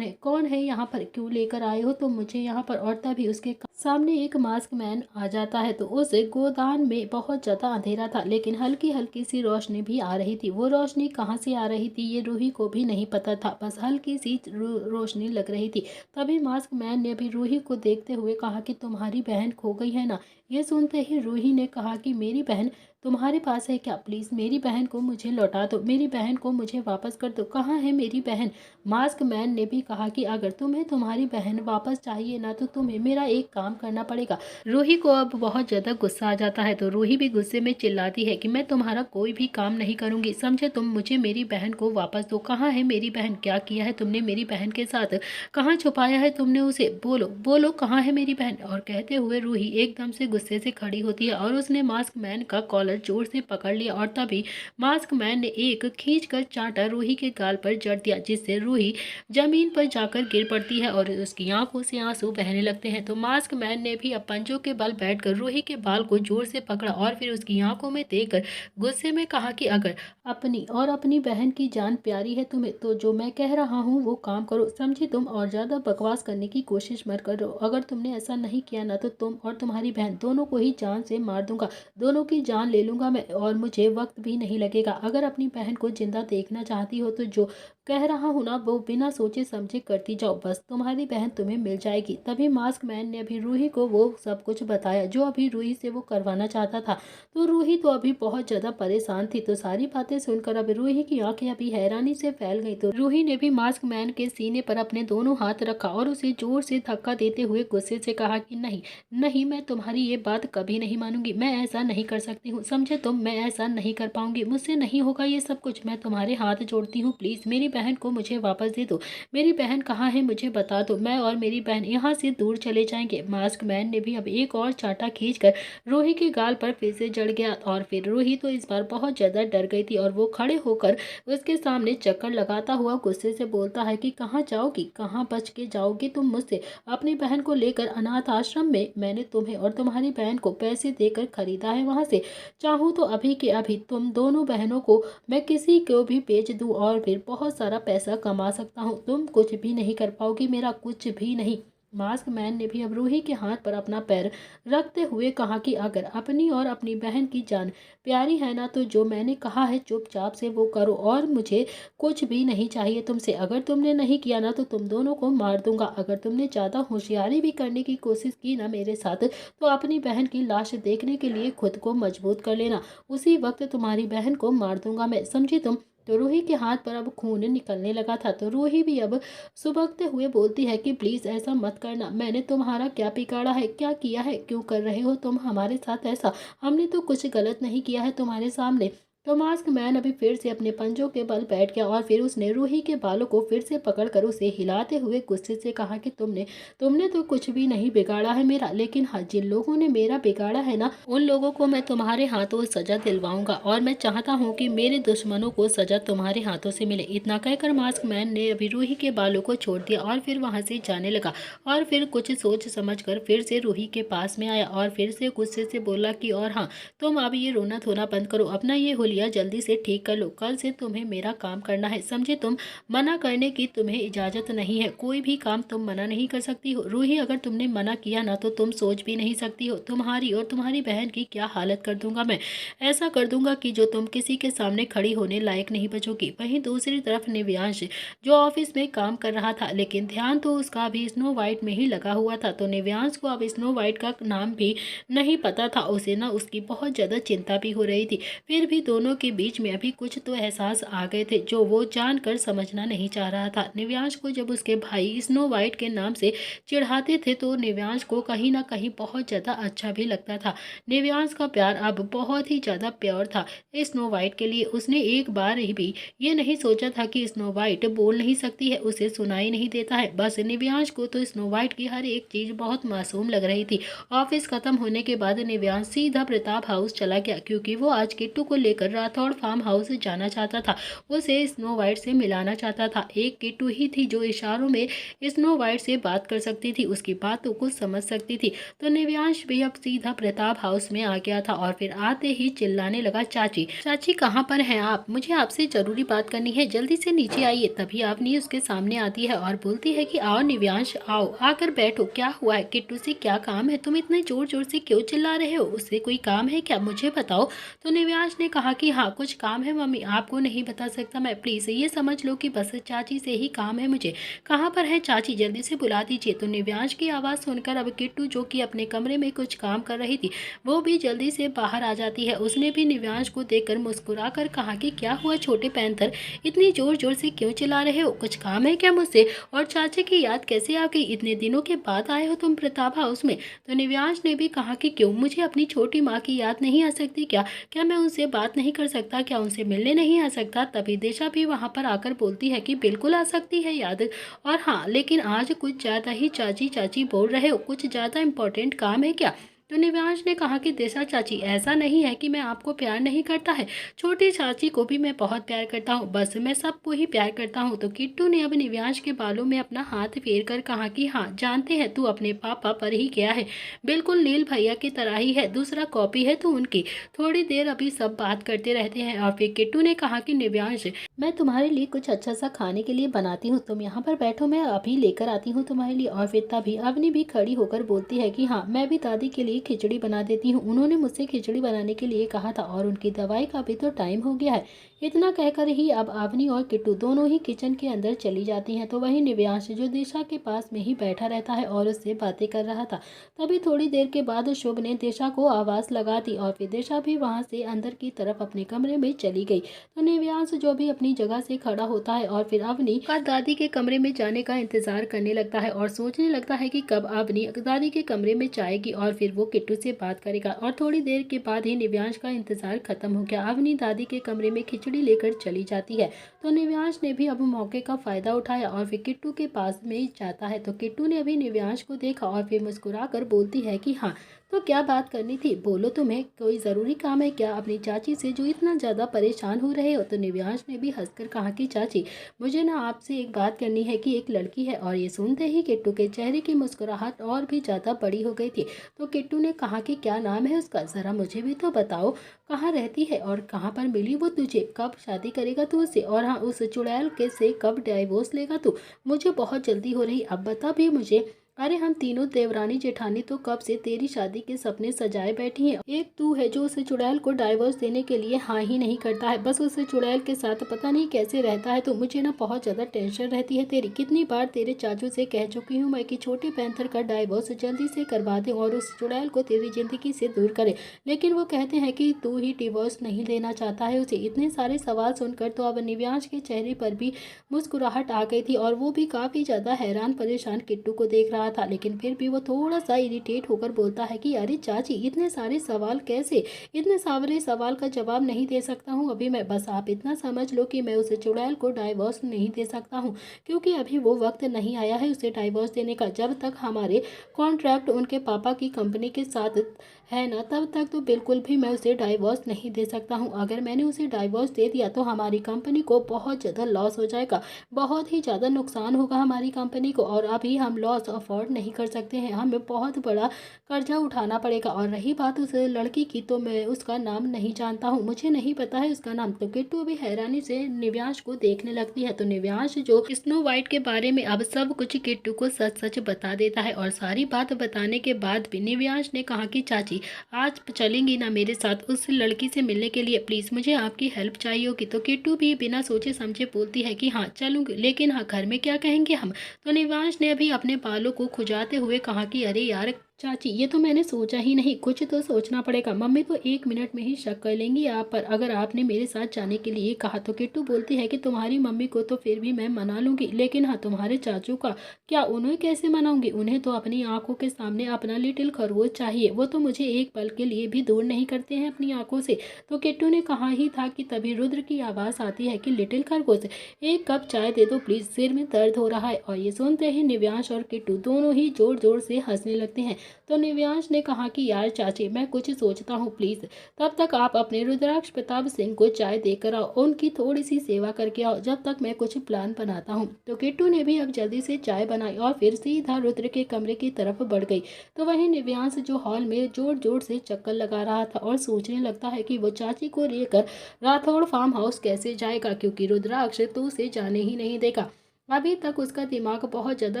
कौन है यहाँ पर, क्यों लेकर आए हो तुम मुझे यहाँ पर। और तभी उसके सामने एक मास्क मैन आ जाता है। तो उस गोदान में बहुत ज़्यादा अंधेरा था, लेकिन हल्की हल्की सी रोशनी भी आ रही थी। वो रोशनी कहाँ से आ रही थी ये रूही को भी नहीं पता था, बस हल्की सी रोशनी लग रही थी। तभी मास्क मैन ने भी रूही को देखते हुए कहा कि तुम्हारी बहन खो गई है ना। ये सुनते ही रूही ने कहा कि मेरी बहन तुम्हारे पास है क्या, प्लीज़ मेरी बहन को मुझे लौटा दो, मेरी बहन को मुझे वापस कर दो, कहाँ है मेरी बहन। मास्क मैन ने भी कहा कि अगर तुम्हें तुम्हारी बहन वापस चाहिए ना, तो तुम्हें मेरा एक काम करना पड़ेगा। रूही को अब बहुत ज़्यादा गुस्सा आ जाता है। तो रूही भी गुस्से में चिल्लाती है कि मैं तुम्हारा कोई भी काम नहीं करूँगी, समझे तुम, मुझे मेरी बहन को वापस दो। कहाँ है मेरी बहन, क्या किया है तुमने मेरी बहन के साथ, कहाँ छुपाया है तुमने उसे, बोलो बोलो कहाँ है मेरी बहन। और कहते हुए रूही एकदम से गुस्से से खड़ी होती है और उसने मास्क मैन का कॉलर जोर से पकड़ लिया और तभी मास्क मैन ने एक खींचकर चांटा रूही के गाल पर जड़ दिया, जिससे रूही जमीन पर जाकर गिर पड़ती है और उसकी आंखों से आंसू बहने लगते हैं। तो मास्क मैन ने भी अब पंजों के बल बैठकर रूही के बाल को जोर से पकड़ा और फिर उसकी आंखों में देखकर गुस्से में कहा कि अगर अपनी और अपनी बहन की जान प्यारी है तुम्हें, तो जो मैं कह रहा हूँ वो काम करो, समझी तुम, और ज़्यादा बकवास करने की कोशिश मत करो। अगर तुमने ऐसा नहीं किया ना, तो तुम और तुम्हारी बहन दोनों को ही जान से मार दूंगा, दोनों की जान ले लूंगा मैं, और मुझे वक्त भी नहीं लगेगा। अगर अपनी बहन को जिंदा देखना चाहती हो तो जो कह रहा हूँ ना, वो बिना सोचे समझे करती जाओ, बस तुम्हारी बहन तुम्हें मिल जाएगी। तभी मास्क मैन ने अभी रूही को वो सब कुछ बताया जो अभी रूही से वो करवाना चाहता था। तो रूही तो अभी बहुत ज़्यादा परेशान थी। तो सारी बातें सुनकर अभी रूही की आंखें अभी हैरानी से फैल गई। तो रूही ने भी मास्क मैन के सीने पर अपने दोनों हाथ रखा और उसे जोर से धक्का देते हुए गुस्से से कहा कि नहीं नहीं, मैं तुम्हारी ये बात कभी नहीं मानूंगी, मैं ऐसा नहीं कर सकती हूँ, समझे तुम, मैं ऐसा नहीं कर पाऊंगी, मुझसे नहीं होगा ये सब कुछ, मैं तुम्हारे हाथ जोड़ती हूँ, प्लीज़ मेरी बहन को मुझे वापस दे दो, मेरी बहन कहाँ है मुझे बता दो, मैं और मेरी बहन यहाँ से दूर चले जाएंगे। मास्क मैन ने भी अब एक और चांटा खींचकर रूही के गाल पर फिर से जड़ गया और फिर रूही तो इस बार बहुत ज़्यादा डर गई थी और वो खड़े होकर उसके सामने चक्कर लगाता हुआ गुस्से से बोलता है कि कहाँ जाओगी, कहाँ बच के जाओगी तुम मुझसे, अपनी बहन को लेकर अनाथ आश्रम में, मैंने तुम्हें और तुम्हारी बहन को पैसे देकर खरीदा है वहाँ से, चाहूँ तो अभी के अभी तुम दोनों बहनों को मैं किसी को भी बेच दूँ और फिर बहुत सारा पैसा कमा सकता हूँ, तुम कुछ भी नहीं कर पाओगी, मेरा कुछ भी नहीं। मास्क मैन ने भी अब रूही के हाथ पर अपना पैर रखते हुए कहा कि अगर अपनी और अपनी बहन की जान प्यारी है ना, तो जो मैंने कहा है चुपचाप से वो करो और मुझे कुछ भी नहीं चाहिए तुमसे। अगर तुमने नहीं किया ना, तो तुम दोनों को मार दूंगा। अगर तुमने ज़्यादा होशियारी भी करने की कोशिश की ना मेरे साथ, तो अपनी बहन की लाश देखने के लिए खुद को मजबूत कर लेना, उसी वक्त तुम्हारी बहन को मार दूंगा मैं, समझी तुम। तो रूही के हाथ पर अब खून निकलने लगा था। तो रूही भी अब सुबकते हुए बोलती है कि प्लीज़ ऐसा मत करना, मैंने तुम्हारा क्या बिगाड़ा है, क्या किया है, क्यों कर रहे हो तुम हमारे साथ ऐसा, हमने तो कुछ गलत नहीं किया है तुम्हारे सामने। तो मास्क मैन अभी फिर से अपने पंजों के बल बैठ गया और फिर उसने रूही के बालों को फिर से पकड़कर उसे हिलाते हुए गुस्से से कहा कि तुमने तुमने तो कुछ भी नहीं बिगाड़ा है मेरा, लेकिन हाँ, जिन लोगों ने मेरा बिगाड़ा है ना, उन लोगों को मैं तुम्हारे हाथों सजा दिलवाऊंगा और मैं चाहता हूँ कि मेरे दुश्मनों को सजा तुम्हारे हाथों से मिले। इतना कहकर मास्क मैन ने अभी रूही के बालों को छोड़ दिया और फिर वहां से जाने लगा और फिर कुछ सोच समझ कर फिर से रूही के पास में आया और फिर से गुस्से से बोला कि और हाँ, तुम अब ये रोना धोना बंद करो, अपना ये हुलिया जल्दी से ठीक कर लो, कल से तुम्हें मेरा काम करना है, समझे? तुम मना करने की तुम्हें इजाजत नहीं है, कोई भी काम तुम मना नहीं कर सकती हो। रूही, अगर तुमने मना किया ना तो तुम सोच भी नहीं सकती हो तुम्हारी और तुम्हारी बहन की क्या हालत कर दूंगा मैं। ऐसा कर दूंगा कि जो तुम किसी के सामने खड़ी होने लायक नहीं बचोगी। वहीं दूसरी तरफ निव्यांश जो ऑफिस में काम कर रहा था, लेकिन ध्यान तो उसका अभी स्नो वाइट में ही लगा हुआ था। तो निव्यांश को अब स्नो वाइट का नाम भी नहीं पता था। उसे ना उसकी बहुत ज़्यादा चिंता भी हो रही थी। फिर भी दोनों के बीच में अभी कुछ तो एहसास आ गए थे जो वो जानकर समझना नहीं चाह रहा था। निव्यांश को जब उसके भाई स्नो वाइट के नाम से चिढ़ाते थे तो निव्यांश को कहीं ना कहीं बहुत ज़्यादा अच्छा भी लगता था। निव्यांश का प्यार अब बहुत ही ज़्यादा प्योर था स्नो वाइट के लिए। उसने एक बार भी ये नहीं सोचा था कि स्नो वाइट बोल नहीं सकती है, उसे सुनाई नहीं देता है। बस निव्यांश को तो स्नो वाइट की हर एक चीज़ बहुत मासूम लग रही थी। ऑफिस खत्म होने के बाद निव्यांश सीधा प्रताप हाउस चला गया क्योंकि वो आज किट्टू को लेकर राठौड़ फार्म हाउस जाना चाहता था। उसे स्नो वाइट से मिलाना चाहता था। एक किट्टू ही थी जो इशारों में स्नो वाइट से बात कर सकती थी, उसकी बातों को समझ सकती थी। तो निव्यांश भी अब सीधा प्रताप हाउस में आ गया था और फिर आते ही चिल्लाने लगा, चाची चाची कहाँ पर हैं आप? मुझे आपसे जरूरी बात करनी है, जल्दी से नीचे आइए। तभी आपनी उसके सामने आती है और बोलती है कि आओ निव्यांश आओ, आकर बैठो। क्या हुआ है? किट्टू से क्या काम है? तुम इतने जोर जोर से क्यों चिल्ला रहे हो? उससे कोई काम है क्या? मुझे बताओ। तो निव्यांश ने कहा कि हाँ कुछ काम है मम्मी, आपको नहीं बता सकता मैं, प्लीज ये समझ लो कि बस चाची से ही काम है मुझे। कहाँ पर है चाची? जल्दी से बुला दीजिए। तो निव्यांश की आवाज़ सुनकर अब किट्टू जो कि अपने कमरे में कुछ काम कर रही थी वो भी जल्दी से बाहर आ जाती है। उसने भी निव्यांश को देखकर मुस्कुरा कर कहा कि क्या हुआ छोटे पैंथर, इतनी जोर जोर से क्यों चिल्ला रहे हो? कुछ काम है क्या मुझसे? और चाची की याद कैसे आ गई? इतने दिनों के बाद आए हो तुम प्रताप हाउस में। तो निव्यांश ने भी कहा कि क्यों, मुझे अपनी छोटी माँ की याद नहीं आ सकती क्या? क्या मैं उनसे बात नहीं कर सकता? क्या उनसे मिलने नहीं आ सकता? तभी दिशा भी वहाँ पर आकर बोलती है कि बिल्कुल आ सकती है याद, और हाँ लेकिन आज कुछ ज़्यादा ही चाची चाची बोल रहे हो, कुछ ज़्यादा इम्पोर्टेंट काम है क्या? तो निव्यांश ने कहा कि दिशा चाची ऐसा नहीं है कि मैं आपको प्यार नहीं करता है, छोटी चाची को भी मैं बहुत प्यार करता हूँ, बस मैं सबको ही प्यार करता हूँ। तो किट्टू ने अब निव्यांश के बालों में अपना हाथ फेर कर कहा कि हाँ जानते हैं तू अपने पापा पर ही गया है, बिल्कुल नील भैया की तरह ही है, दूसरा कॉपी है तू उनकी। थोड़ी देर अभी सब बात करते रहते हैं और फिर किट्टू ने कहा कि निव्यांश मैं तुम्हारे लिए कुछ अच्छा सा खाने के लिए बनाती हूँ, तुम यहाँ पर बैठो, मैं अभी लेकर आती हूँ तुम्हारे लिए। और फिर तभी अवनी भी खड़ी होकर बोलती है कि हाँ मैं भी दादी के लिए खिचड़ी बना देती हूँ, उन्होंने मुझसे खिचड़ी बनाने के लिए कहा था और उनकी दवाई का भी तो टाइम हो गया है। इतना कहकर ही अब अवनी और किट्टू दोनों ही किचन के अंदर चली जाती हैं। तो वहीं निव्यांश जो दिशा के पास में ही बैठा रहता है और उससे बातें कर रहा था। तभी थोड़ी देर के बाद शुभ ने दिशा को आवाज़ लगा दी और फिर दिशा भी वहाँ से अंदर की तरफ अपने कमरे में चली गई। तो निव्यांश जो भी अपनी जगह से खड़ा होता है और फिर अवनी का दादी के कमरे में जाने का इंतजार करने लगता है और सोचने लगता है कि कब अवनी दादी के कमरे में जाएगी और फिर वो किट्टू से बात करेगा। और थोड़ी देर के बाद ही निव्यांश का इंतजार खत्म हो गया। अवनी दादी के कमरे में खिचड़ी लेकर चली जाती है। तो निव्यांश ने भी अब मौके का फायदा उठाया और फिर किट्टू के पास में जाता है। तो किट्टू ने अभी निव्यांश को देखा और फिर मुस्कुरा कर बोलती है कि हाँ तो क्या बात करनी थी, बोलो, तुम्हें कोई ज़रूरी काम है क्या अपनी चाची से जो इतना ज़्यादा परेशान हो रहे हो? तो निव्यांश ने भी हंसकर कहा कि चाची मुझे ना आपसे एक बात करनी है कि एक लड़की है। और ये सुनते ही किट्टू के चेहरे की मुस्कुराहट और भी ज़्यादा बड़ी हो गई थी। तो किट्टू ने कहा कि क्या नाम है उसका, ज़रा मुझे भी तो बताओ, कहाँ रहती है और कहाँ पर मिली वो तुझे, कब शादी करेगा तू उससे, और हाँ उस चुड़ैल के से कब डाइवोर्स लेगा तू? मुझे बहुत जल्दी हो रही, अब बता भी मुझे। अरे हम तीनों देवरानी जेठानी तो कब से तेरी शादी के सपने सजाए बैठी हैं, एक तू है जो उस चुड़ैल को डाइवोर्स देने के लिए हाँ ही नहीं करता है, बस उस चुड़ैल के साथ पता नहीं कैसे रहता है। तो मुझे ना बहुत ज़्यादा टेंशन रहती है तेरी। कितनी बार तेरे चाचू से कह चुकी हूँ मैं कि छोटे पैंथर का डाइवोर्स जल्दी से करवा दे और उस चुड़ैल को तेरी ज़िंदगी से दूर करे, लेकिन वो कहते हैं कि तू ही डिवोर्स नहीं देना चाहता है उसे। इतने सारे सवाल सुनकर तो अब निव्यांश के चेहरे पर भी मुस्कुराहट आ गई थी और वो भी काफ़ी ज़्यादा हैरान परेशान किट्टू को देख रहा रहा था, लेकिन फिर भी वो थोड़ा सा इरिटेट होकर बोलता है कि अरे चाची, इतने सारे सवाल कैसे, इतने सारे सवाल का जवाब नहीं दे सकता हूँ अभी मैं। बस आप इतना समझ लो कि मैं उसे चुड़ैल को डाइवोर्स नहीं दे सकता हूँ, क्योंकि अभी वो वक्त नहीं आया है उसे डाइवोर्स देने का। जब तक हमारे कॉन्ट्रैक्ट उनके पापा की कंपनी के साथ है ना, तब तक तो बिल्कुल भी मैं उसे डाइवोर्स नहीं दे सकता हूँ। अगर मैंने उसे डाइवोर्स दे दिया तो हमारी कंपनी को बहुत ज़्यादा लॉस हो जाएगा, बहुत ही ज़्यादा नुकसान होगा हमारी कंपनी को, और अभी हम लॉस अफोर्ड नहीं कर सकते हैं, हमें बहुत बड़ा कर्जा उठाना पड़ेगा। और रही बात उस लड़की की, तो मैं उसका नाम नहीं जानता हूँ, मुझे नहीं पता है उसका नाम। तो किट्टू भी हैरानी से निव्यांश को देखने लगती है। तो निव्यांश जो स्नो वाइट के बारे में अब सब कुछ किट्टू को सच सच बता देता है, और सारी बात बताने के बाद भी निव्यांश ने कहा कि चाची, आज चलेंगी ना मेरे साथ उस लड़की से मिलने के लिए, प्लीज़ मुझे आपकी हेल्प चाहिए होगी। तो किट्टू भी बिना सोचे समझे बोलती है कि हाँ चलूँगी, लेकिन हाँ घर में क्या कहेंगे हम। तो निव्यांश ने अभी अपने बालों को खुजाते हुए कहा कि अरे यार चाची, ये तो मैंने सोचा ही नहीं, कुछ तो सोचना पड़ेगा। मम्मी तो 1 मिनट में ही शक कर लेंगी आप पर, अगर आपने मेरे साथ जाने के लिए कहा। तो किट्टू बोलती है कि तुम्हारी मम्मी को तो फिर भी मैं मना लूँगी, लेकिन हाँ तुम्हारे चाचू का क्या, उन्हें कैसे मनाऊंगी। उन्हें तो अपनी आंखों के सामने अपना लिटिल खरगोश चाहिए, वो तो मुझे एक पल के लिए भी दूर नहीं करते हैं अपनी आंखों से। तो किट्टू ने कहा ही था कि तभी रुद्र की आवाज़ आती है कि लिटिल खरगोश, एक कप चाय दे दो प्लीज़, सिर में दर्द हो रहा है। और ये सुनते ही निव्यांश और किट्टू दोनों ही जोर जोर से हंसने लगते हैं। तो निव्यांश ने कहा कि यार चाची, मैं कुछ सोचता हूँ, प्लीज़ तब तक आप अपने रुद्राक्ष प्रताप सिंह को चाय देकर आओ, उनकी थोड़ी सी सेवा करके आओ, जब तक मैं कुछ प्लान बनाता हूँ। तो किट्टू ने भी अब जल्दी से चाय बनाई और फिर सीधा रुद्र के कमरे की तरफ बढ़ गई। तो वहीं निव्यांश जो हॉल में जोर जोर से चक्कर लगा रहा था और सोचने लगता है कि वो चाची को लेकर राठौड़ फार्म हाउस कैसे जाएगा, क्योंकि रुद्राक्ष तो उसे जाने ही नहीं देगा। अभी तक उसका दिमाग बहुत ज्यादा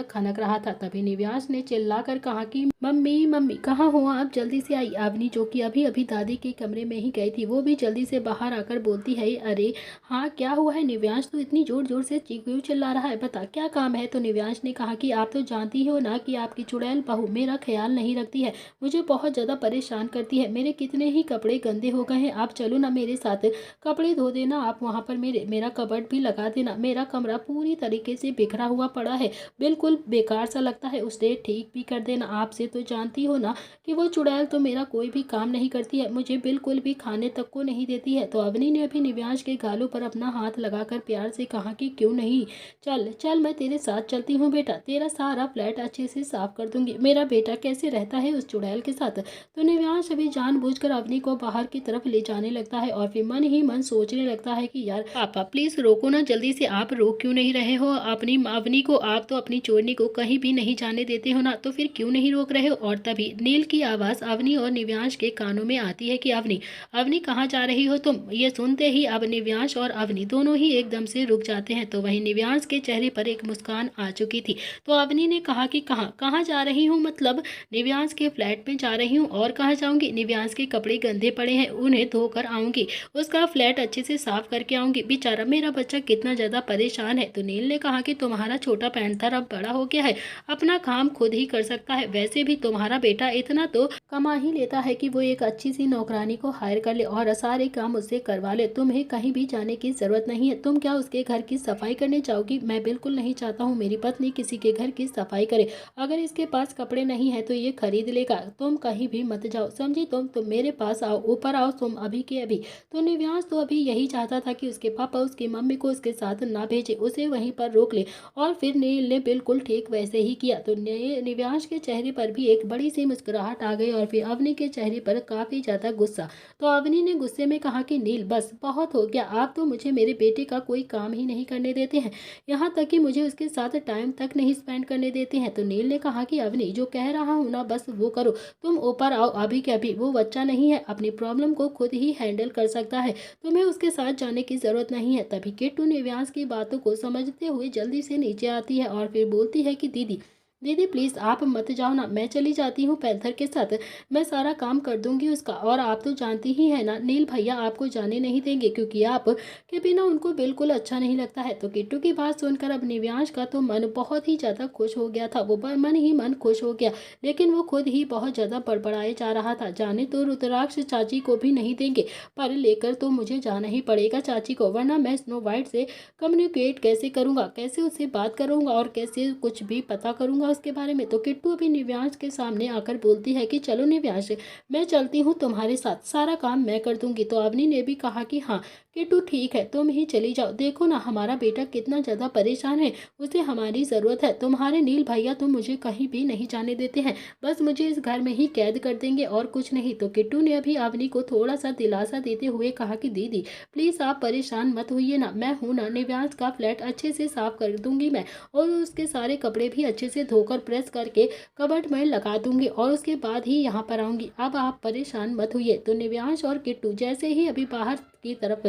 खनक रहा था। तभी निव्यांश ने चिल्लाकर कहा कि मम्मी मम्मी कहाँ हो आप, जल्दी से आई। अवनी जो कि अभी अभी दादी के कमरे में ही गई थी, वो भी जल्दी से बाहर आकर बोलती है अरे हाँ क्या हुआ है निव्यांश, तो इतनी जोर जोर से क्यों चिल्ला रहा है, बता क्या काम है। तो निव्यांश ने कहा कि आप तो जानती हो ना कि आपकी चुड़ैल बहू मेरा ख्याल नहीं रखती है, मुझे बहुत ज़्यादा परेशान करती है, मेरे कितने ही कपड़े गंदे हो गए हैं, आप चलो ना मेरे साथ, कपड़े धो देना आप वहाँ पर, मेरा कबर्ड भी लगा देना, मेरा कमरा पूरी तरीके से बिखरा हुआ पड़ा है, बिल्कुल बेकार सा लगता है, उसे ठीक भी कर देना। आपसे तो जानती हो ना कि वो चुड़ैल तो मेरा कोई भी काम नहीं करती है, मुझे बिल्कुल भी खाने तक को नहीं देती है। तो अवनी ने अभी निव्यांश के गालों पर अपना हाथ लगाकर प्यार से कहा कि क्यों नहीं, चल चल मैं तेरे साथ चलती हूँ बेटा, तेरा सारा फ्लैट अच्छे से साफ कर दूंगी, मेरा बेटा कैसे रहता है उस चुड़ैल के साथ। तो निव्यांश अभी जानबूझकर अवनी को बाहर की तरफ ले जाने लगता है और फिर मन ही मन सोचने लगता है कि यार पापा प्लीज रोको ना, जल्दी से, आप रोक क्यों नहीं रहे हो अपनी अवनी को, आप तो अपनी चोरनी को कहीं भी नहीं जाने देते हो ना, तो फिर क्यों नहीं रोक रहे हो। और तभी नील की आवाज़ अवनी और निव्यांश के कानों में आती है कि अवनी अवनी कहाँ जा रही हो तुम। ये सुनते ही अब निव्यांश और अवनी दोनों ही एकदम से रुक जाते हैं। तो वहीं निव्यांश के चेहरे पर एक मुस्कान आ चुकी थी। तो अवनी ने कहा कि कहाँ कहाँ जा रही हूँ, मतलब निव्यांश के फ्लैट में जा रही हूँ, और कहाँ जाऊँगी, निव्यांश के कपड़े गंदे पड़े हैं उन्हें धोकर आऊँगी, उसका फ्लैट अच्छे से साफ करके आऊँगी, बेचारा मेरा बच्चा कितना ज़्यादा परेशान है। तो नील ने कहा कि तुम्हारा छोटा पैंथर अब बड़ा हो गया है, अपना काम खुद ही कर सकता है, वैसे भी तुम्हारा बेटा इतना तो कमा ही लेता है कि वो एक अच्छी सी नौकरानी को हायर कर ले और सारे काम उससे करवा ले, तुम्हें कहीं भी जाने की जरूरत नहीं है। तुम क्या उसके घर की सफाई करने जाओगी, मैं बिल्कुल नहीं चाहता हूँ मेरी पत्नी किसी के घर की सफाई करे, अगर इसके पास कपड़े नहीं है तो ये खरीद लेगा, तुम कहीं भी मत जाओ, समझी, तुम मेरे पास आओ, ऊपर आओ तुम अभी के अभी। तो निव्यांश तो अभी यही चाहता था कि उसके पापा उसकी मम्मी को उसके साथ ना भेजे, उसे वहीं पर रोक ले, और फिर नील ने बिल्कुल ठीक वैसे ही किया। तो निव्यांश के चेहरे पर भी एक बड़ी सी मुस्कुराहट आ गई और फिर अवनी के चेहरे पर काफी ज्यादा गुस्सा। तो अवनी ने गुस्से में कहा कि नील बस बहुत हो गया, आप तो मुझे मेरे बेटे का कोई काम ही नहीं करने देते हैं, यहाँ तक कि मुझे उसके साथ टाइम तक नहीं स्पेंड करने देते हैं। तो नील ने कहा कि अवनी जो कह रहा हूँ ना बस वो करो, तुम ऊपर आओ अभी के अभी, वो बच्चा नहीं है, अपनी प्रॉब्लम को खुद ही हैंडल कर सकता है, तुम्हें उसके साथ जाने की जरूरत नहीं है। तभी किट्टू निव्यांश की बातों को समझते हुए जल्दी से नीचे आती है और फिर बोलती है कि दीदी दीदी प्लीज़ आप मत जाओ ना, मैं चली जाती हूँ पैंथर के साथ, मैं सारा काम कर दूंगी उसका, और आप तो जानती ही है ना नील भैया आपको जाने नहीं देंगे, क्योंकि आप के बिना उनको बिल्कुल अच्छा नहीं लगता है। तो किट्टू की बात सुनकर अब निव्यांश का तो मन बहुत ही ज़्यादा खुश हो गया था, वो मन ही मन खुश हो गया, लेकिन वो खुद ही बहुत ज़्यादा बड़बड़ाए जा रहा था, जाने तो रुद्राक्ष चाची को भी नहीं देंगे, पर लेकर तो मुझे जाना ही पड़ेगा चाची को, वरना मैं स्नो वाइट से कम्युनिकेट कैसे करूँगा, कैसे उससे बात करूँगा और कैसे कुछ भी पता करूँगा होगा उसके बारे में। तो किट्टू अभी निव्यांश के सामने आकर बोलती है कि चलो निव्यांश, मैं चलती हूँ तुम्हारे साथ, सारा काम मैं कर दूंगी। तो अवनी ने भी कहा कि हाँ किट्टू ठीक है, तुम ही चली जाओ, देखो ना हमारा बेटा कितना ज़्यादा परेशान है, उसे हमारी ज़रूरत है। तुम्हारे नील भैया तो मुझे कहीं भी नहीं जाने देते हैं, बस मुझे इस घर में ही कैद कर देंगे और कुछ नहीं। तो किट्टू ने अभी अवनी को थोड़ा सा दिलासा देते हुए कहा कि दीदी प्लीज़ आप परेशान मत होइए ना, मैं हूँ ना, निव्यांश का फ्लैट अच्छे से साफ कर दूंगी मैं, और उसके सारे कपड़े भी अच्छे से धोकर प्रेस करके कबर्ड में लगा दूंगी और उसके बाद ही यहाँ पर आऊँगी, अब आप परेशान मत होइए। तो निव्यांश और किट्टू जैसे ही अभी बाहर की तरफ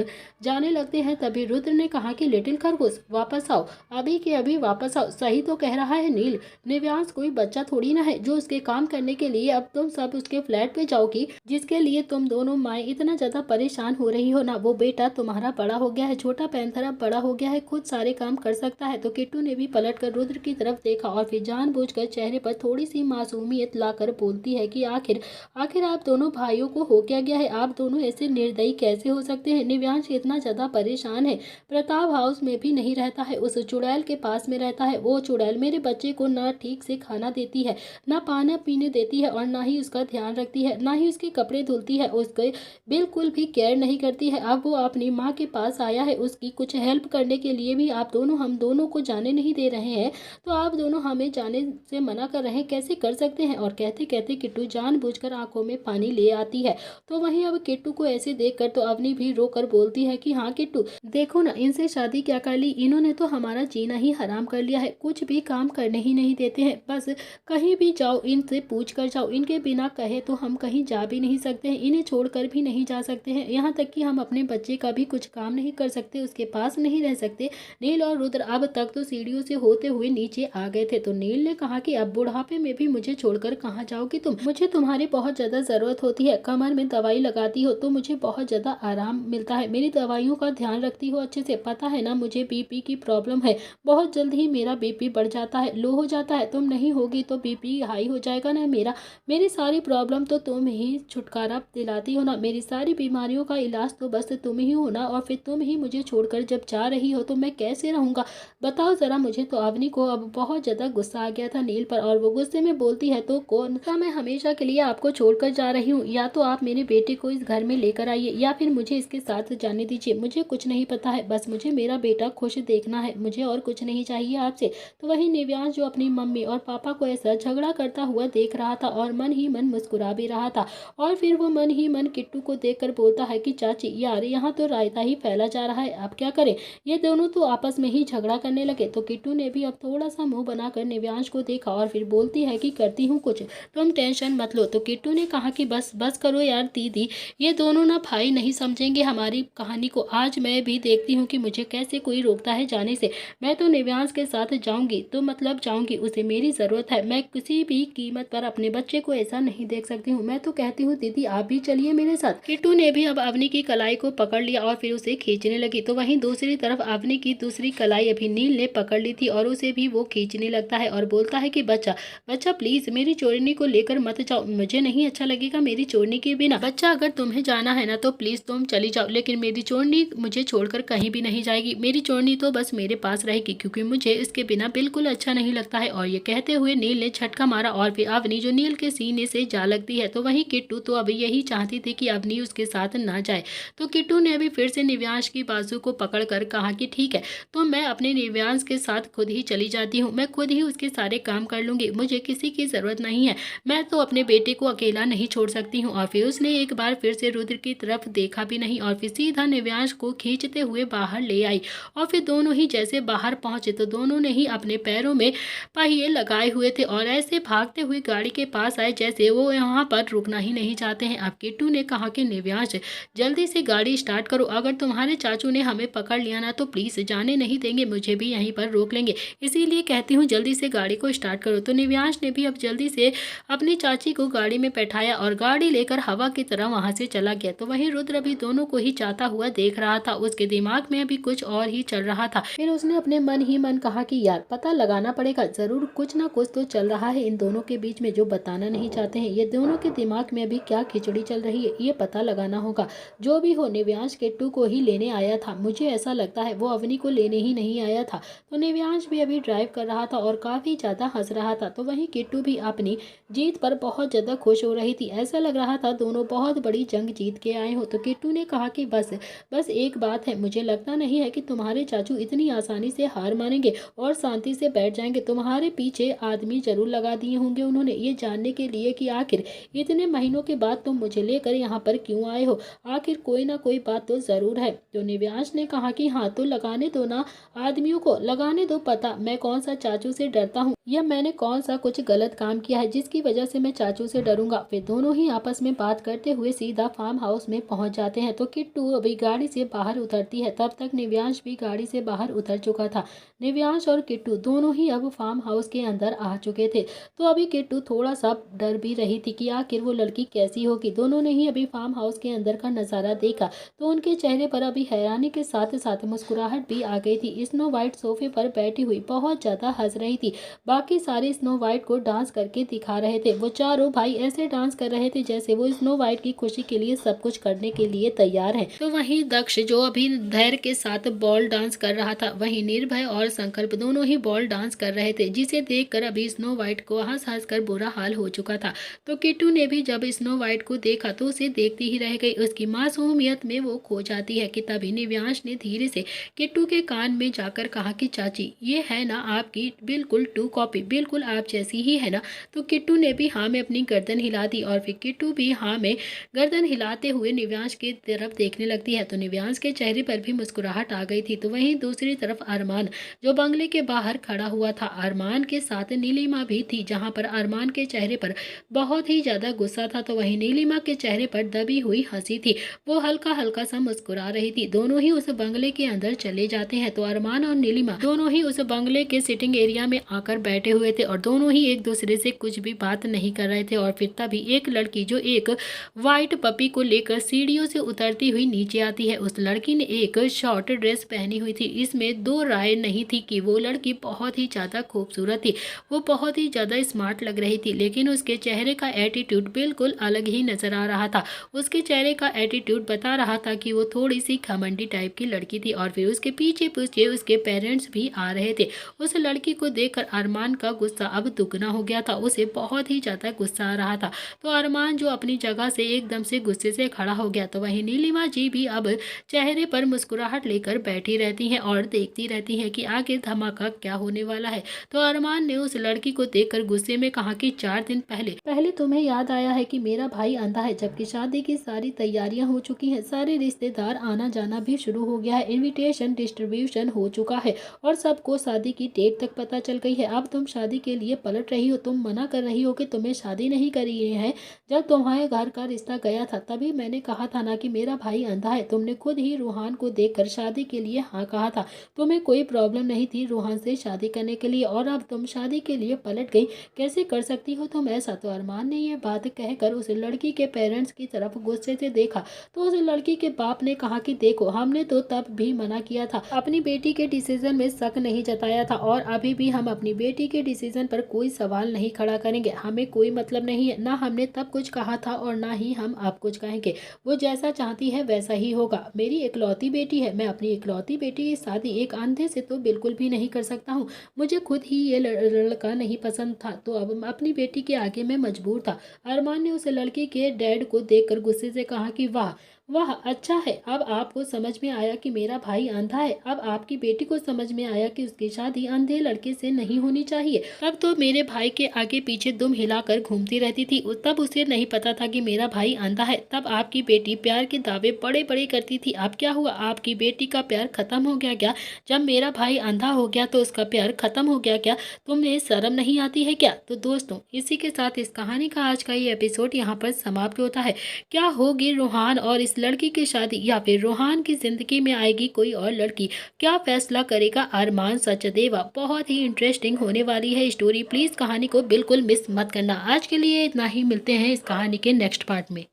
जाने लगते हैं तभी रुद्र ने कहा कि लिटिल खरगोश वापस आओ, अभी के अभी वापस आओ, सही तो कह रहा है नील, निव्यांश कोई बच्चा थोड़ी ना है जो उसके काम करने के लिए अब तुम सब उसके फ्लैट पे जाओगी, जिसके लिए तुम दोनों माएँ इतना ज़्यादा परेशान हो रही हो ना, वो बेटा तुम्हारा बड़ा हो गया है, छोटा पैंथर अब बड़ा हो गया है, खुद सारे काम कर सकता है। तो किट्टू ने भी पलट कर रुद्र की तरफ देखा और फिर जानबूझकर चेहरे पर थोड़ी सी मासूमियत लाकर बोलती है कि आखिर आखिर आप दोनों भाइयों को हो क्या गया है, आप दोनों ऐसे निर्दयी कैसे हो सकते हैं। निव्यांश इतना ज़्यादा परेशान है, प्रताप हाउस में भी नहीं रहता है, उस चुड़ैल के पास में रहता है, वो चुड़ैल मेरे बच्चे को ना ठीक से खाना देती है, ना पाना पीने देती है, और ना ही उसका ध्यान रखती है, ना ही उसके कपड़े धुलती है, उसके बिल्कुल भी केयर नहीं करती है। अब वो अपनी माँ के पास आया है, उसकी कुछ हेल्प करने के लिए भी आप दोनों हम दोनों को जाने नहीं दे रहे हैं, तो आप दोनों हमें जाने से मना कर रहे हैं, कैसे कर सकते हैं। और कहते कहते किट्टू जानबूझकर आंखों में पानी ले आती है। तो वहीं अब किट्टू को ऐसे देखकर तो अवनी भी रोकर बोलती है कि हाँ किट्टू देखो ना, इनसे शादी क्या कर ली, इन्होंने तो हमारा जीना ही हराम कर लिया है, कुछ भी काम करने ही नहीं देते हैं, बस कहीं भी जाओ इनसे पूछ कर जाओ, इनके बिना कहे तो हम कहीं जा भी नहीं सकते हैं, इन्हें छोड़कर भी नहीं जा सकते हैं, यहाँ तक कि हम अपने बच्चे का भी कुछ काम नहीं कर सकते, उसके पास नहीं रह सकते। नील और रुद्र अब तक तो सीढ़ियों से होते हुए नीचे आ गए थे। तो नील ने कहा कि अब बुढ़ापे में भी मुझे छोड़कर कहाँ जाओगी तुम, मुझे तुम्हारी बहुत ज़्यादा ज़रूरत होती है, कमर में दवाई लगाती हो तो मुझे बहुत ज़्यादा आराम मिलता है, मेरी दवाइयों का ध्यान रखती हो अच्छे से, पता है ना मुझे बीपी की प्रॉब्लम है, बहुत जल्द ही मेरा बीपी बढ़ जाता है, लो हो जाता है, तुम नहीं होगी तो बीपी हाई हो जाएगा ना मेरा, मेरी सारी प्रॉब्लम तो तुम ही छुटकारा दिलाती हो ना, मेरी सारी बीमारियों का इलाज तो बस तुम ही हो ना, और फिर तुम ही मुझे छोड़कर जब जा रही हो तो मैं कैसे रहूँगा, बताओ ज़रा मुझे। तो अवनी को अब बहुत ज़्यादा गुस्सा आ गया था नील पर, और वो गुस्से में बोलती है तो कौन सा मैं हमेशा के लिए आपको छोड़कर जा रही हूँ, या तो आप मेरे बेटे को इस घर में लेकर आइए या फिर मुझे इसके साथ जाने दीजिए, मुझे कुछ नहीं पता है, बस मुझे मेरा बेटा खुश देखना है, मुझे और कुछ नहीं चाहिए आपसे। तो वहीं निव्यांश जो अपनी मम्मी और पापा को ऐसा झगड़ा करता हुआ देख रहा था और मन ही मन मुस्कुरा भी रहा था, और फिर वो मन ही मन किट्टू को देखकर बोलता है कि चाची यार यहाँ तो रायता ही फैला जा रहा है, आप क्या करें, ये दोनों तो आपस में ही झगड़ा करने लगे। तो किट्टू ने भी अब थोड़ा सा मुंह बनाकर निव्यांश को देखा और फिर बोलती है कि करती हूँ कुछ, तुम टेंशन मत लो। तो किट्टू ने कहा कि बस बस करो यार दीदी, ये दोनों ना भाई नहीं समझेंगे हमारी कहानी को, आज मैं भी देखती हूँ कि मुझे कैसे कोई रोकता है जाने से, मैं तो निव्यांश के साथ जाऊंगी तो मतलब जाऊंगी, उसे मेरी ज़रूरत है, मैं किसी भी कीमत पर अपने बच्चे को ऐसा नहीं देख सकती हूँ, मैं तो कहती हूँ दीदी आप भी चलिए मेरे साथ। किट्टू ने भी अब अवनी की कलाई को पकड़ लिया और फिर उसे खींचने लगी। तो वहीं दूसरी तरफ अवनी की दूसरी कलाई अभी नील ने पकड़ ली थी और उसे भी वो खींचने लगता है और बोलता है कि बच्चा बच्चा प्लीज मेरी चोरनी को लेकर मत जाओ, मुझे नहीं अच्छा लगेगा मेरी चोरनी के बिना, बच्चा अगर तुम्हें जाना है ना तो प्लीज तुम चली जाओ, लेकिन मेरी चोरनी मुझे छोड़कर कहीं भी नहीं जाएगी, मेरी चोरनी तो बस मेरे पास रहेगी क्योंकि मुझे इसके बिना बिल्कुल अच्छा नहीं लगता है। और ये कहते हुए नील ने झटका मारा और फिर अवनी जो नील के सीने से जा लगती है। तो वहीं किट्टू तो अभी यही चाहती थी कि अवनी उसके साथ ना जाए। तो किट्टू ने अभी फिर से निव्यांश की बाजू को पकड़कर कहा कि ठीक है तो मैं अपने निव्यांश के साथ खुद ही चली जाती हूँ, मैं खुद ही उसके सारे काम कर लूंगी, मुझे किसी की जरूरत नहीं है, मैं तो अपने बेटे को अकेला नहीं छोड़ सकती हूँ। और फिर उसने एक बार फिर से रुद्र की तरफ देखा भी नहीं और फिर सीधा निव्यांश को खींचते हुए बाहर ले आई। और फिर दोनों ही जैसे बाहर पहुंचे तो दोनों ने ही अपने पैरों में पहिए लगाए हुए थे और ऐसे भागते हुए गाड़ी के पास आए जैसे वो यहाँ पर रुकना ही नहीं चाहते हैं। अब किट्टू ने कहा कि निव्यांश जल्दी से गाड़ी स्टार्ट करो, अगर तुम्हारे चाचू ने हमें पकड़ लिया ना तो प्लीज जाने नहीं देंगे, मुझे भी यहीं पर रोक लेंगे, इसीलिए कहती हूँ जल्दी से गाड़ी को स्टार्ट करो। तो निव्यांश ने भी अब जल्दी से अपनी चाची को गाड़ी में बैठाया और गाड़ी लेकर हवा की तरह वहां से चला गया। तो वहीं रुद्र भी दोनों को ही चाहता हुआ देख रहा था। उसके दिमाग में अभी कुछ और ही चल रहा था। फिर उसने अपने मन ही मन कहा कि यार पता लगाना पड़ेगा, जरूर कुछ ना कुछ तो चल रहा है इन दोनों के बीच में जो बताना नहीं चाहते हैं। ये दोनों के दिमाग में अभी क्या खिचड़ी चल रही है ये पता लगाना होगा। जो भी हो निव्यांश किट्टू को ही लेने आया था, मुझे ऐसा लगता है वो अवनी को लेने ही नहीं आया था। तो निव्यांश भी अभी ड्राइव कर रहा था और काफी ज्यादा हंस रहा था। तो वहीं किट्टू भी अपनी जीत पर बहुत ज्यादा खुश हो रही थी। ऐसा लग रहा था दोनों बहुत बड़ी जंग जीत के आए हो। तो किट्टू ने कहा कि बस बस एक बात है, मुझे लगता नहीं है कि तुम्हारे चाचू इतनी आसानी से हार मानेंगे और शांति से बैठ जाएंगे। तुम्हारे पीछे आदमी जरूर लगा दिए होंगे उन्होंने, ये जानने के लिए कि आखिर इतने महीनों के बाद तुम मुझे लेकर यहाँ पर क्यों आए हो। आखिर कोई ना कोई बात तो जरूर है। तो निव्यांश ने कहा कि हाँ तो लगाने दो ना, आदमियों को लगाने दो पता, मैं कौन सा चाचू से डरता हूँ या मैंने कौन सा कुछ गलत काम किया है जिसकी वजह से मैं चाचू से डरूंगा। वे दोनों ही आपस में बात करते हुए सीधा फार्म हाउस में पहुंच जाते हैं। तो किट्टू अभी गाड़ी से बाहर उतरती है, तब तक निव्यांश भी गाड़ी से बाहर उतर चुका था। निव्यांश और किट्टू दोनों ही अब फार्म हाउस के अंदर आ चुके थे। तो अभी किट्टू थोड़ा सा डर भी रही थी कि आखिर वो लड़की कैसी होगी। दोनों ने ही अभी फार्म हाउस के अंदर का नजारा देखा तो उनके चेहरे पर अभी हैरानी के साथ साथ मुस्कुराहट भी आ गई थी। स्नो वाइट सोफे पर बैठी हुई बहुत ज्यादा हंस रही थी। बाकी सारे स्नो वाइट को डांस करके दिखा रहे थे। वो चारों भाई ऐसे डांस कर रहे थे जैसे वो स्नो वाइट की खुशी के लिए सब कुछ करने के लिए तैयार है। तो वहीं दक्ष जो अभी धैर्य के साथ बॉल डांस कर रहा था, वहीं निर्भय और संकल्प दोनों ही बॉल डांस कर रहे थे, जिसे देखकर अभी स्नो वाइट को हंस हंस कर बुरा हाल हो चुका था। तो किट्टू ने भी जब स्नो वाइट को देखा तो उसे देखती ही रह गई। उसकी मासूमियत में वो खो जाती है कि तभी निव्यांश ने धीरे से किट्टू के कान में जाकर कहा कि चाची ये है ना आपकी बिल्कुल टू कॉपी, बिल्कुल आप जैसी ही है ना। तो किट्टू ने भी हाँ में अपनी गर्दन हिला दी और फिर किट्टू भी हाँ में गर्दन हिलाते हुए निव्यांश की तरफ देखने लगती है। तो निव्यांश के चेहरे पर भी मुस्कुराहट आ गई थी। तो वहीं दूसरी तरफ अरमान जो बंगले के बाहर खड़ा हुआ था, अरमान के साथ नीलिमा भी थी, जहां पर अरमान के चेहरे पर बहुत ही ज्यादा गुस्सा था। तो वहीं नीलिमा के चेहरे पर दबी हुई हंसी थी, वो हल्का हल्का सा मुस्कुरा रही थी। दोनों ही उस बंगले के अंदर चले जाते हैं। तो अरमान और नीलिमा दोनों ही उस बंगले के सिटिंग एरिया में आकर बैठे हुए थे और दोनों ही एक दूसरे से कुछ भी बात नहीं कर रहे थे। और फिर तभी एक लड़की जो एक व्हाइट पपी को लेकर सीढ़ियों से उतरती हुई नीचे आती है। उस लड़की ने एक शॉर्ट ड्रेस पहनी हुई थी। इसमें दो राय नहीं थी कि वो लड़की बहुत ही ज्यादा खूबसूरत थी, वो बहुत ही ज्यादा स्मार्ट लग रही थी, लेकिन उसके चेहरे का एटीट्यूड बिल्कुल अलग ही नजर आ रहा था। उसके चेहरे का एटीट्यूड बता रहा था कि वो थोड़ी सी घमंडी टाइप की लड़की थी। और फिर उसके पीछे पीछे उसके पेरेंट्स भी आ रहे थे। उस लड़की को देखकर अरमान का गुस्सा अब दुगना हो गया था, उसे बहुत ही ज्यादा गुस्सा आ रहा था। तो अरमान जो अपनी जगह से एकदम से गुस्से से खड़ा हो गया। तो वहीं नीलिमा जी भी अब चेहरे पर मुस्कुराहट लेकर बैठी रहती हैं और देखती रहती हैं कि आगे धमाका क्या होने वाला है। तो अरमान ने उस लड़की को देखकर गुस्से में कहा कि 4 दिन पहले तुम्हें याद आया है कि मेरा भाई अंधा है, जबकि शादी की सारी तैयारियां हो चुकी हैं, सारे रिश्तेदार आना जाना भी शुरू हो गया है, इनविटेशन डिस्ट्रीब्यूशन हो चुका है और सबको शादी की डेट तक पता चल गई है। अब तुम शादी के लिए पलट रही हो, तुम मना कर रही हो कि तुम्हें शादी नहीं करी है। जब तुम्हारे घर का रिश्ता गया था तभी मैंने कहा था ना कि मेरा भाई अंधा है। तुमने खुद ही रूहान को देखकर शादी के लिए हाँ कहा था, तुम्हें कोई प्रॉब्लम नहीं थी रूहान से शादी करने के लिए, और अब तुम शादी के लिए पलट गई, कैसे कर सकती हो तुम ऐसा। तो अरमान ने ये बात कहकर उस लड़की के पेरेंट्स की तरफ गुस्से से देखा। तो उस लड़की के बाप ने कहा कि देखो हमने तो तब भी मना किया था, अपनी बेटी के डिसीजन में शक नहीं जताया था और अभी भी हम अपनी बेटी के डिसीजन पर कोई सवाल नहीं खड़ा करेंगे, हमें कोई मतलब नहीं है, ना हमने तब कुछ कहा था और ना ही हम अब कुछ कहेंगे, वो जैसा चाहती है वैसा ही होगा। मेरी इकलौती बेटी है, मैं अपनी इकलौती बेटी की शादी एक अंधे से तो बिल्कुल भी नहीं कर सकता हूँ। मुझे खुद ही ये लड़का नहीं पसंद था, तो अब अपनी बेटी के आगे मैं मजबूर था। अरमान ने उस लड़की के डैड को देखकर गुस्से से कहा कि वाह वाह, अच्छा है, अब आपको समझ में आया कि मेरा भाई अंधा है, अब आपकी बेटी को समझ में आया कि उसकी शादी अंधे लड़के से नहीं होनी चाहिए। तब तो मेरे भाई के आगे पीछे दुम हिलाकर घूमती रहती थी, तब उसे नहीं पता था कि मेरा भाई अंधा है। तब आपकी बेटी प्यार के दावे बड़े बड़े करती थी, अब क्या हुआ, आपकी बेटी का प्यार खत्म हो गया क्या? जब मेरा भाई अंधा हो गया तो उसका प्यार खत्म हो गया क्या? तुम्हें शर्म नहीं आती है क्या? तो दोस्तों इसी के साथ इस कहानी का आज का ये एपिसोड यहाँ पर समाप्त होता है। क्या होगी रूहान और इस लड़की की शादी, या फिर रूहान की जिंदगी में आएगी कोई और लड़की? क्या फैसला करेगा अरमान सचदेवा? बहुत ही इंटरेस्टिंग होने वाली है स्टोरी, प्लीज कहानी को बिल्कुल मिस मत करना। आज के लिए इतना ही, मिलते हैं इस कहानी के नेक्स्ट पार्ट में।